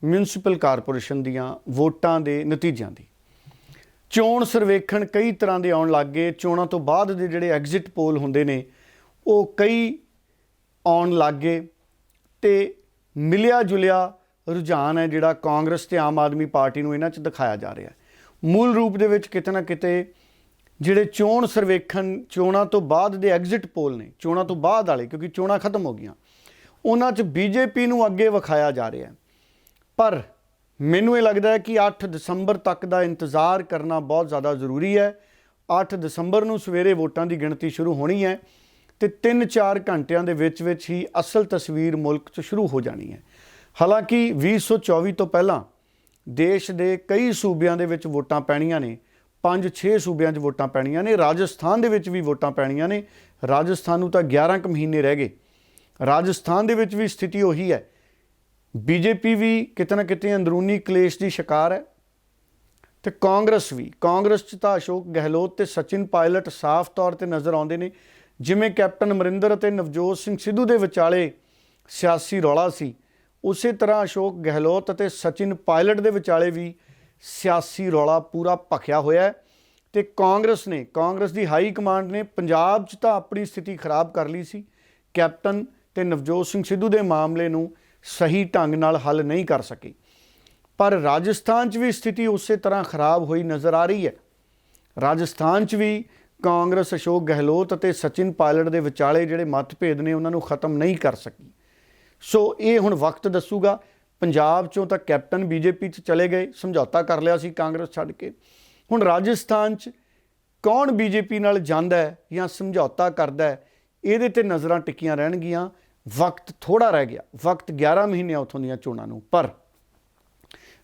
ਮਿਊਨਿਸਪਲ ਕਾਰਪੋਰੇਸ਼ਨ ਦੀਆਂ ਵੋਟਾਂ ਦੇ ਨਤੀਜਿਆਂ ਦੀ। ਚੋਣ ਸਰਵੇਖਣ ਕਈ ਤਰ੍ਹਾਂ ਦੇ ਆਉਣ ਲੱਗ ਗਏ। ਚੋਣਾਂ ਤੋਂ ਬਾਅਦ ਦੇ ਜਿਹੜੇ ਐਗਜ਼ਿਟ ਪੋਲ ਹੁੰਦੇ ਨੇ ਉਹ ਕਈ ਆਉਣ ਲੱਗ ਗਏ ਤੇ ਮਿਲਿਆ ਜੁਲਿਆ ਰੁਝਾਨ ਹੈ ਜਿਹੜਾ ਕਾਂਗਰਸ ਤੇ ਆਮ ਆਦਮੀ ਪਾਰਟੀ ਨੂੰ ਇਹਨਾਂ 'ਚ ਦਿਖਾਇਆ ਜਾ ਰਿਹਾ ਹੈ। ਮੂਲ ਰੂਪ ਦੇ ਵਿੱਚ ਕਿਤੇ ਨਾ ਕਿਤੇ ਜਿਹੜੇ ਚੋਣ ਸਰਵੇਖਣ ਚੋਣਾਂ ਤੋਂ ਬਾਅਦ ਦੇ ਐਗਜ਼ਿਟ ਪੋਲ ਨੇ, ਚੋਣਾਂ ਤੋਂ ਬਾਅਦ ਵਾਲੇ, ਕਿਉਂਕਿ ਚੋਣਾਂ ਖਤਮ ਹੋ ਗਈਆਂ, ਉਹਨਾਂ 'ਚ BJP ਨੂੰ ਅੱਗੇ ਵਿਖਾਇਆ ਜਾ ਰਿਹਾ। ਪਰ ਮੈਨੂੰ ਇਹ ਲੱਗਦਾ ਹੈ ਕਿ 8 ਦਸੰਬਰ ਤੱਕ ਦਾ ਇੰਤਜ਼ਾਰ ਕਰਨਾ ਬਹੁਤ ਜ਼ਿਆਦਾ ਜ਼ਰੂਰੀ ਹੈ। 8 ਦਸੰਬਰ ਨੂੰ ਸਵੇਰੇ ਵੋਟਾਂ ਦੀ ਗਿਣਤੀ ਸ਼ੁਰੂ ਹੋਣੀ ਹੈ ਤੇ 3-4 ਘੰਟਿਆਂ ਦੇ ਵਿੱਚ ਹੀ ਅਸਲ ਤਸਵੀਰ ਮੁਲਕ 'ਚ ਸ਼ੁਰੂ ਹੋ ਜਾਣੀ ਹੈ। ਹਾਲਾਂਕਿ 2024 ਤੋਂ ਪਹਿਲਾਂ ਦੇਸ਼ ਦੇ ਕਈ ਸੂਬਿਆਂ ਦੇ ਵਿੱਚ ਵੋਟਾਂ ਪੈਣੀਆਂ ਨੇ, 5-6 ਸੂਬਿਆਂ 'ਚ ਵੋਟਾਂ ਪੈਣੀਆਂ ਨੇ, ਰਾਜਸਥਾਨ ਦੇ ਵਿੱਚ ਵੀ ਵੋਟਾਂ ਪੈਣੀਆਂ ਨੇ। ਰਾਜਸਥਾਨ ਨੂੰ ਤਾਂ 11 ਕੁ ਮਹੀਨੇ ਰਹਿ ਗਏ। ਰਾਜਸਥਾਨ ਦੇ ਵਿੱਚ ਵੀ ਸਥਿਤੀ ਉਹੀ ਹੈ। BJP ਵੀ ਕਿਤੇ ਨਾ ਕਿਤੇ ਅੰਦਰੂਨੀ ਕਲੇਸ਼ ਦੀ ਸ਼ਿਕਾਰ ਹੈ ਤੇ ਕਾਂਗਰਸ ਵੀ। ਕਾਂਗਰਸ 'ਚ ਤਾਂ ਅਸ਼ੋਕ ਗਹਿਲੋਤ ਤੇ ਸਚਿਨ ਪਾਇਲਟ ਸਾਫ਼ ਤੌਰ ਤੇ ਨਜ਼ਰ ਆਉਂਦੇ ਨੇ। ਜਿਵੇਂ ਕੈਪਟਨ ਅਮਰਿੰਦਰ ਅਤੇ ਨਵਜੋਤ ਸਿੰਘ ਸਿੱਧੂ ਦੇ ਵਿਚਾਲੇ ਸਿਆਸੀ ਰੌਲਾ ਸੀ, ਉਸੇ ਤਰ੍ਹਾਂ ਅਸ਼ੋਕ ਗਹਿਲੋਤ ਅਤੇ ਸਚਿਨ ਪਾਇਲਟ ਦੇ ਵਿਚਾਲੇ ਵੀ ਸਿਆਸੀ ਰੌਲਾ ਪੂਰਾ ਭਖਿਆ ਹੋਇਆ ਹੈ। ਤੇ ਕਾਂਗਰਸ ਦੀ ਹਾਈ ਕਮਾਂਡ ਨੇ ਪੰਜਾਬ 'ਚ ਤਾਂ ਆਪਣੀ ਸਥਿਤੀ ਖਰਾਬ ਕਰ ਲਈ ਸੀ। ਕੈਪਟਨ ਤੇ ਨਵਜੋਤ ਸਿੰਘ ਸਿੱਧੂ ਦੇ ਮਾਮਲੇ ਨੂੰ ਸਹੀ ਢੰਗ ਨਾਲ ਹੱਲ ਨਹੀਂ ਕਰ ਸਕੀ। ਪਰ ਰਾਜਸਥਾਨ 'ਚ ਵੀ ਸਥਿਤੀ ਉਸੇ ਤਰ੍ਹਾਂ ਖਰਾਬ ਹੋਈ ਨਜ਼ਰ ਆ ਰਹੀ ਹੈ। ਰਾਜਸਥਾਨ 'ਚ ਵੀ ਕਾਂਗਰਸ ਅਸ਼ੋਕ ਗਹਿਲੋਤ ਅਤੇ ਸਚਿਨ ਪਾਇਲਟ ਦੇ ਵਿਚਾਲੇ ਜਿਹੜੇ ਮਤਭੇਦ ਨੇ ਉਹਨਾਂ ਨੂੰ ਖਤਮ ਨਹੀਂ ਕਰ ਸਕੀ। ਸੋ ਇਹ ਹੁਣ ਵਕਤ ਦੱਸੂਗਾ। ਪੰਜਾਬ 'ਚੋਂ ਤਾਂ ਕੈਪਟਨ BJP 'ਚ ਚਲੇ ਗਏ, ਸਮਝੌਤਾ ਕਰ ਲਿਆ ਸੀ ਕਾਂਗਰਸ ਛੱਡ ਕੇ। ਹੁਣ ਰਾਜਸਥਾਨ 'ਚ ਕੌਣ BJP ਨਾਲ ਜਾਂਦਾ ਹੈ ਜਾਂ ਸਮਝੌਤਾ ਕਰਦਾ ਹੈ, ਇਹਦੇ ਤੇ ਨਜ਼ਰਾਂ ਟਿੱਕੀਆਂ ਰਹਿਣਗੀਆਂ। ਵਕਤ ਥੋੜ੍ਹਾ ਰਹਿ ਗਿਆ, ਵਕਤ 11 ਮਹੀਨੇ ਉੱਥੋਂ ਦੀਆਂ ਚੋਣਾਂ ਨੂੰ। ਪਰ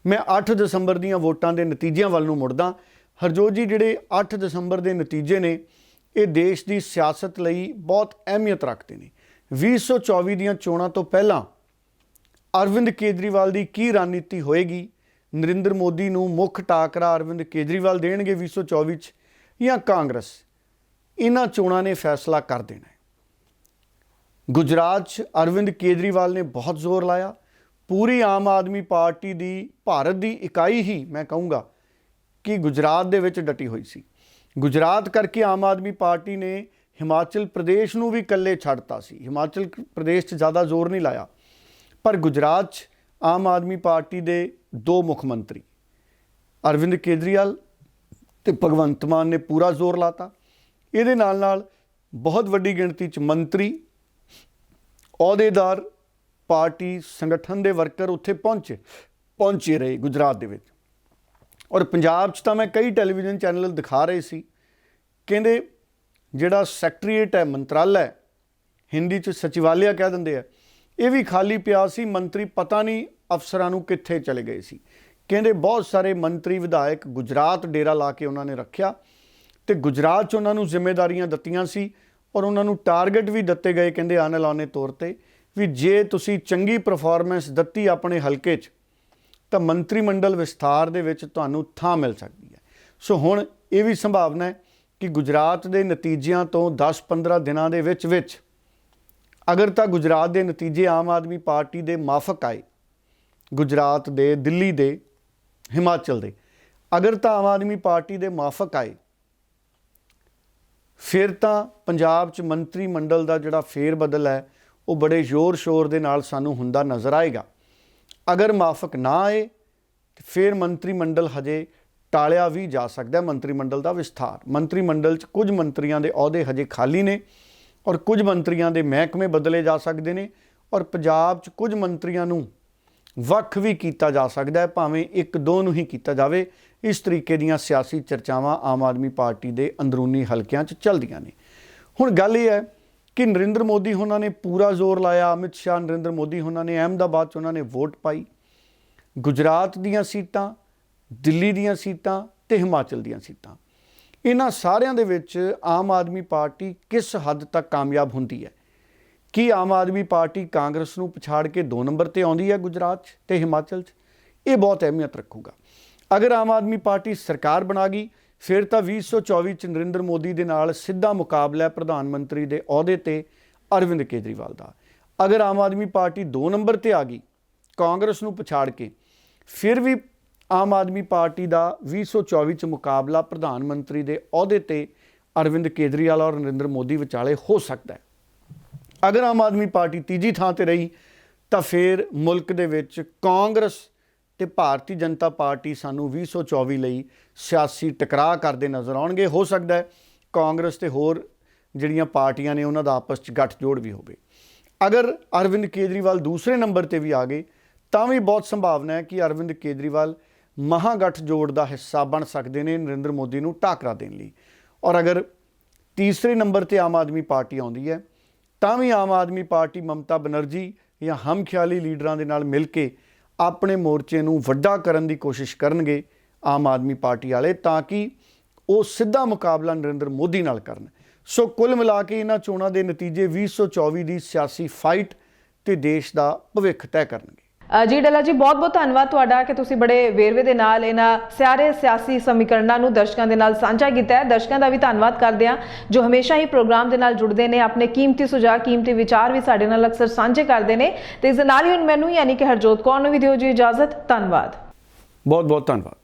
ਮੈਂ 8 ਦਸੰਬਰ ਦੀਆਂ ਵੋਟਾਂ ਦੇ ਨਤੀਜਿਆਂ ਵੱਲ ਨੂੰ ਮੁੜਦਾ। ਹਰਜੋਤ ਜੀ, ਜਿਹੜੇ 8 ਦਸੰਬਰ ਦੇ ਨਤੀਜੇ ਨੇ ਇਹ ਦੇਸ਼ ਦੀ ਸਿਆਸਤ ਲਈ ਬਹੁਤ ਅਹਿਮੀਅਤ ਰੱਖਦੇ ਨੇ। 2024 ਦੀਆਂ ਚੋਣਾਂ ਤੋਂ ਪਹਿਲਾਂ ਅਰਵਿੰਦ ਕੇਜਰੀਵਾਲ ਦੀ ਕੀ ਰਣਨੀਤੀ ਹੋਏਗੀ? ਨਰਿੰਦਰ ਮੋਦੀ ਨੂੰ ਮੁੱਖ ਟਾਕਰਾ ਅਰਵਿੰਦ ਕੇਜਰੀਵਾਲ ਦੇਣਗੇ 2024 'ਚ ਜਾਂ ਕਾਂਗਰਸ? ਇਹਨਾਂ ਚੋਣਾਂ ਨੇ ਫੈਸਲਾ ਕਰ ਦੇਣਾ ਹੈ। ਗੁਜਰਾਤ 'ਚ ਅਰਵਿੰਦ ਕੇਜਰੀਵਾਲ ਨੇ ਬਹੁਤ ਜ਼ੋਰ ਲਾਇਆ। ਪੂਰੀ ਆਮ ਆਦਮੀ ਪਾਰਟੀ ਦੀ ਭਾਰਤ ਦੀ ਇਕਾਈ ਹੀ ਮੈਂ ਕਹੂੰਗਾ ਕਿ ਗੁਜਰਾਤ ਦੇ ਵਿੱਚ ਡਟੀ ਹੋਈ ਸੀ। ਗੁਜਰਾਤ ਕਰਕੇ ਆਮ ਆਦਮੀ ਪਾਰਟੀ ਨੇ ਹਿਮਾਚਲ ਪ੍ਰਦੇਸ਼ ਨੂੰ ਵੀ ਇਕੱਲੇ ਛੱਡਤਾ ਸੀ। ਹਿਮਾਚਲ ਪ੍ਰਦੇਸ਼ 'ਚ ਜ਼ਿਆਦਾ ਜ਼ੋਰ ਨਹੀਂ ਲਾਇਆ, ਪਰ ਗੁਜਰਾਤ 'ਚ ਆਮ ਆਦਮੀ ਪਾਰਟੀ ਦੇ 2 ਮੁੱਖ ਮੰਤਰੀ ਅਰਵਿੰਦ ਕੇਜਰੀਵਾਲ ਤੇ ਭਗਵੰਤ ਮਾਨ ਨੇ ਪੂਰਾ ਜ਼ੋਰ ਲਾਤਾ। ਇਹਦੇ ਨਾਲ ਬਹੁਤ ਵੱਡੀ ਗਿਣਤੀ 'ਚ ਮੰਤਰੀ, ਅਹੁਦੇਦਾਰ, ਪਾਰਟੀ ਸੰਗਠਨ ਦੇ ਵਰਕਰ ਉੱਥੇ ਪਹੁੰਚੇ ਰਹੇ ਗੁਜਰਾਤ ਦੇ ਵਿੱਚ। ਔਰ ਪੰਜਾਬ 'ਚ ਤਾਂ ਮੈਂ ਕਈ ਟੈਲੀਵਿਜ਼ਨ ਚੈਨਲ ਦਿਖਾ ਰਹੇ ਸੀ, ਕਹਿੰਦੇ ਜਿਹੜਾ ਸੈਕਟਰੀਏਟ ਹੈ, ਮੰਤਰਾਲਾ ਹੈ, ਹਿੰਦੀ 'ਚ ਸਚਿਵਾਲਿਆ ਕਹਿ ਦਿੰਦੇ ਆ, ਇਹ ਵੀ ਖਾਲੀ ਪਿਆ ਸੀ। ਮੰਤਰੀ ਪਤਾ ਨਹੀਂ ਅਫਸਰਾਂ ਨੂੰ ਕਿੱਥੇ ਚਲੇ ਗਏ ਸੀ। ਕਹਿੰਦੇ ਬਹੁਤ ਸਾਰੇ ਮੰਤਰੀ ਵਿਧਾਇਕ ਗੁਜਰਾਤ ਡੇਰਾ ਲਾ ਕੇ ਉਹਨਾਂ ਨੇ ਰੱਖਿਆ ਤੇ ਗੁਜਰਾਤ 'ਚ ਉਹਨਾਂ ਨੂੰ ਜ਼ਿੰਮੇਵਾਰੀਆਂ ਦਿੱਤੀਆਂ ਸੀ ਔਰ ਉਹਨਾਂ ਨੂੰ ਟਾਰਗੇਟ ਵੀ ਦਿੱਤੇ ਗਏ, ਕਹਿੰਦੇ ਆਨੇ ਤੌਰ ਤੇ ਵੀ ਜੇ ਤੁਸੀਂ ਚੰਗੀ ਪਰਫਾਰਮੈਂਸ ਦਿੱਤੀ ਆਪਣੇ ਹਲਕੇ 'ਚ ਤਾਂ ਮੰਤਰੀ ਮੰਡਲ ਵਿਸਥਾਰ ਦੇ ਵਿੱਚ ਤੁਹਾਨੂੰ ਥਾਂ ਮਿਲ ਸਕਦੀ ਹੈ। ਸੋ ਹੁਣ ਇਹ ਵੀ ਸੰਭਾਵਨਾ ਹੈ ਕਿ ਗੁਜਰਾਤ ਦੇ ਨਤੀਜਿਆਂ ਤੋਂ 10-15 ਦਿਨਾਂ ਦੇ ਵਿੱਚ ਅਗਰ ਤਾਂ ਗੁਜਰਾਤ ਦੇ ਨਤੀਜੇ ਆਮ ਆਦਮੀ ਪਾਰਟੀ ਦੇ ਮਾਫਕ ਆਏ, ਗੁਜਰਾਤ ਦੇ, ਦਿੱਲੀ ਦੇ, ਹਿਮਾਚਲ ਦੇ, ਅਗਰ ਤਾਂ ਆਮ ਆਦਮੀ ਪਾਰਟੀ ਦੇ ਮਾਫਕ ਆਏ, ਫਿਰ ਤਾਂ ਪੰਜਾਬ 'ਚ ਮੰਤਰੀ ਮੰਡਲ ਦਾ ਜਿਹੜਾ ਫੇਰ ਬਦਲ ਹੈ ਉਹ ਬੜੇ ਜ਼ੋਰ ਸ਼ੋਰ ਦੇ ਨਾਲ ਸਾਨੂੰ ਹੁੰਦਾ ਨਜ਼ਰ ਆਏਗਾ। ਅਗਰ ਮਾਫਕ ਨਾ ਆਏ ਤੇ ਫਿਰ ਮੰਤਰੀ ਮੰਡਲ ਹਜੇ ਟਾਲਿਆ ਵੀ ਜਾ ਸਕਦਾ। ਮੰਤਰੀ ਮੰਡਲ ਦਾ ਵਿਸਥਾਰ, ਮੰਤਰੀ ਮੰਡਲ 'ਚ ਕੁਝ ਮੰਤਰੀਆਂ ਦੇ ਅਹੁਦੇ ਹਜੇ ਖਾਲੀ ਨੇ ਔਰ ਕੁਝ ਮੰਤਰੀਆਂ ਦੇ ਮਹਿਕਮੇ ਬਦਲੇ ਜਾ ਸਕਦੇ ਨੇ ਔਰ ਪੰਜਾਬ 'ਚ ਕੁਝ ਮੰਤਰੀਆਂ ਨੂੰ ਵੱਖ ਵੀ ਕੀਤਾ ਜਾ ਸਕਦਾ ਹੈ, ਭਾਵੇਂ 1-2 ਨੂੰ ਹੀ ਕੀਤਾ ਜਾਵੇ। ਇਸ ਤਰੀਕੇ ਦੀਆਂ ਸਿਆਸੀ ਚਰਚਾਵਾਂ ਆਮ ਆਦਮੀ ਪਾਰਟੀ ਦੇ ਅੰਦਰੂਨੀ ਹਲਕਿਆਂ 'ਚ ਚੱਲਦੀਆਂ ਨੇ। ਹੁਣ ਗੱਲ ਇਹ ਹੈ ਕਿ ਨਰਿੰਦਰ ਮੋਦੀ ਉਹਨਾਂ ਨੇ ਪੂਰਾ ਜ਼ੋਰ ਲਾਇਆ, ਅਮਿਤ ਸ਼ਾਹ, ਨਰਿੰਦਰ ਮੋਦੀ ਉਹਨਾਂ ਨੇ ਅਹਿਮਦਾਬਾਦ 'ਚ ਉਹਨਾਂ ਨੇ ਵੋਟ ਪਾਈ। ਗੁਜਰਾਤ ਦੀਆਂ ਸੀਟਾਂ, ਦਿੱਲੀ ਦੀਆਂ ਸੀਟਾਂ ਤੇ ਹਿਮਾਚਲ ਦੀਆਂ ਸੀਟਾਂ, ਇਹਨਾਂ ਸਾਰਿਆਂ ਦੇ ਵਿੱਚ ਆਮ ਆਦਮੀ ਪਾਰਟੀ ਕਿਸ ਹੱਦ ਤੱਕ ਕਾਮਯਾਬ ਹੁੰਦੀ ਹੈ? ਕੀ ਆਮ ਆਦਮੀ ਪਾਰਟੀ ਕਾਂਗਰਸ ਨੂੰ ਪਛਾੜ ਕੇ 2 ਨੰਬਰ ਤੇ ਆਉਂਦੀ ਹੈ ਗੁਜਰਾਤ 'ਚ ਤੇ ਹਿਮਾਚਲ 'ਚ? ਇਹ ਬਹੁਤ ਅਹਿਮੀਅਤ ਰੱਖੂਗਾ। ਅਗਰ ਆਮ ਆਦਮੀ ਪਾਰਟੀ ਸਰਕਾਰ ਬਣਾ ਗਈ ਫਿਰ ਤਾਂ 2024 'ਚ ਨਰਿੰਦਰ ਮੋਦੀ ਦੇ ਨਾਲ ਸਿੱਧਾ ਮੁਕਾਬਲਾ ਪ੍ਰਧਾਨ ਮੰਤਰੀ ਦੇ ਅਹੁਦੇ ਤੇ ਅਰਵਿੰਦ ਕੇਜਰੀਵਾਲ ਦਾ। ਅਗਰ ਆਮ ਆਦਮੀ ਪਾਰਟੀ 2 ਨੰਬਰ ਤੇ ਆ ਗਈ ਕਾਂਗਰਸ ਨੂੰ ਪਛਾੜ ਕੇ, ਫਿਰ ਵੀ ਆਮ ਆਦਮੀ ਪਾਰਟੀ ਦਾ 2024 'ਚ ਮੁਕਾਬਲਾ ਪ੍ਰਧਾਨ ਮੰਤਰੀ ਦੇ ਅਹੁਦੇ ਤੇ ਅਰਵਿੰਦ ਕੇਜਰੀਵਾਲ ਔਰ ਨਰਿੰਦਰ ਮੋਦੀ ਵਿਚਾਲੇ ਹੋ ਸਕਦਾ ਹੈ। ਅਗਰ ਆਮ ਆਦਮੀ ਪਾਰਟੀ ਤੀਜੀ ਥਾਂ ਤੇ ਰਹੀ ਤਾਂ ਫਿਰ ਮੁਲਕ ਦੇ ਵਿੱਚ ਕਾਂਗਰਸ ਤੇ ਭਾਰਤੀ ਜਨਤਾ ਪਾਰਟੀ ਸਾਨੂੰ 2024 ਲਈ ਸਿਆਸੀ ਟਕਰਾਅ ਕਰਦੇ ਨਜ਼ਰ ਆਉਣਗੇ। ਹੋ ਸਕਦਾ ਹੈ ਕਾਂਗਰਸ ਤੇ ਹੋਰ ਜਿਹੜੀਆਂ ਪਾਰਟੀਆਂ ਨੇ ਉਹਨਾਂ ਦਾ ਆਪਸ 'ਚ ਗੱਠਜੋੜ ਵੀ ਹੋਵੇ। ਅਗਰ ਅਰਵਿੰਦ ਕੇਜਰੀਵਾਲ ਦੂਸਰੇ ਨੰਬਰ ਤੇ ਵੀ ਆ ਗਏ ਤਾਂ ਵੀ ਬਹੁਤ ਸੰਭਾਵਨਾ ਹੈ ਕਿ ਅਰਵਿੰਦ ਕੇਜਰੀਵਾਲ ਮਹਾਗਠਜੋੜ ਦਾ ਹਿੱਸਾ ਬਣ ਸਕਦੇ ਨੇ ਨਰਿੰਦਰ ਮੋਦੀ ਨੂੰ ਟਾਕਰਾ ਦੇਣ ਲਈ। ਔਰ ਅਗਰ ਤੀਸਰੇ ਨੰਬਰ ਤੇ ਆਮ ਆਦਮੀ ਪਾਰਟੀ ਆਉਂਦੀ ਹੈ ਤਾਂ ਵੀ ਆਮ ਆਦਮੀ ਪਾਰਟੀ ਮਮਤਾ ਬਨਰਜੀ ਜਾਂ ਹਮਖਿਆਲੀ ਲੀਡਰਾਂ ਦੇ ਨਾਲ ਮਿਲ ਕੇ ਆਪਣੇ ਮੋਰਚੇ ਨੂੰ ਵੱਡਾ ਕਰਨ ਦੀ ਕੋਸ਼ਿਸ਼ ਕਰਨਗੇ ਆਮ ਆਦਮੀ ਪਾਰਟੀ ਵਾਲੇ, ਤਾਂ ਕਿ ਉਹ ਸਿੱਧਾ ਮੁਕਾਬਲਾ ਨਰਿੰਦਰ ਮੋਦੀ ਨਾਲ ਕਰਨ। ਸੋ ਕੁੱਲ ਮਿਲਾ ਕੇ ਇਹਨਾਂ ਚੋਣਾਂ ਦੇ ਨਤੀਜੇ 2024 ਦੀ ਸਿਆਸੀ ਫਾਈਟ ਤੇ ਦੇਸ਼ ਦਾ ਭਵਿੱਖ ਤੈਅ ਕਰਨਗੇ। ਜੀ ਡੱਲਾ ਜੀ, ਬਹੁਤ ਬਹੁਤ ਧੰਨਵਾਦ ਤੁਹਾਡਾ ਕਿ ਤੁਸੀਂ ਬੜੇ ਵੇਰਵੇ ਦੇ ਨਾਲ ਇਹਨਾਂ ਸਾਰੇ ਸਿਆਸੀ ਸਮੀਕਰਨਾਂ ਨੂੰ ਦਰਸ਼ਕਾਂ ਦੇ ਨਾਲ ਸਾਂਝਾ ਕੀਤਾ ਹੈ। ਦਰਸ਼ਕਾਂ ਦਾ ਵੀ ਧੰਨਵਾਦ ਕਰਦੇ ਹਾਂ ਜੋ ਹਮੇਸ਼ਾ ਹੀ ਪ੍ਰੋਗਰਾਮ ਦੇ ਨਾਲ ਜੁੜਦੇ ਨੇ, ਆਪਣੇ ਕੀਮਤੀ ਸੁਝਾਅ, ਕੀਮਤੀ ਵਿਚਾਰ ਵੀ ਸਾਡੇ ਨਾਲ ਅਕਸਰ ਸਾਂਝੇ ਕਰਦੇ ਨੇ। ਤੇ ਇਸ ਦੇ ਨਾਲ ਹੀ ਹੁਣ ਮੈਨੂੰ ਯਾਨੀ ਕਿ ਹਰਜੋਤ ਕੌਰ ਨੂੰ ਵੀ ਦਿਓ ਜੀ ਇਜਾਜ਼ਤ। ਧੰਨਵਾਦ, ਬਹੁਤ ਬਹੁਤ ਧੰਨਵਾਦ।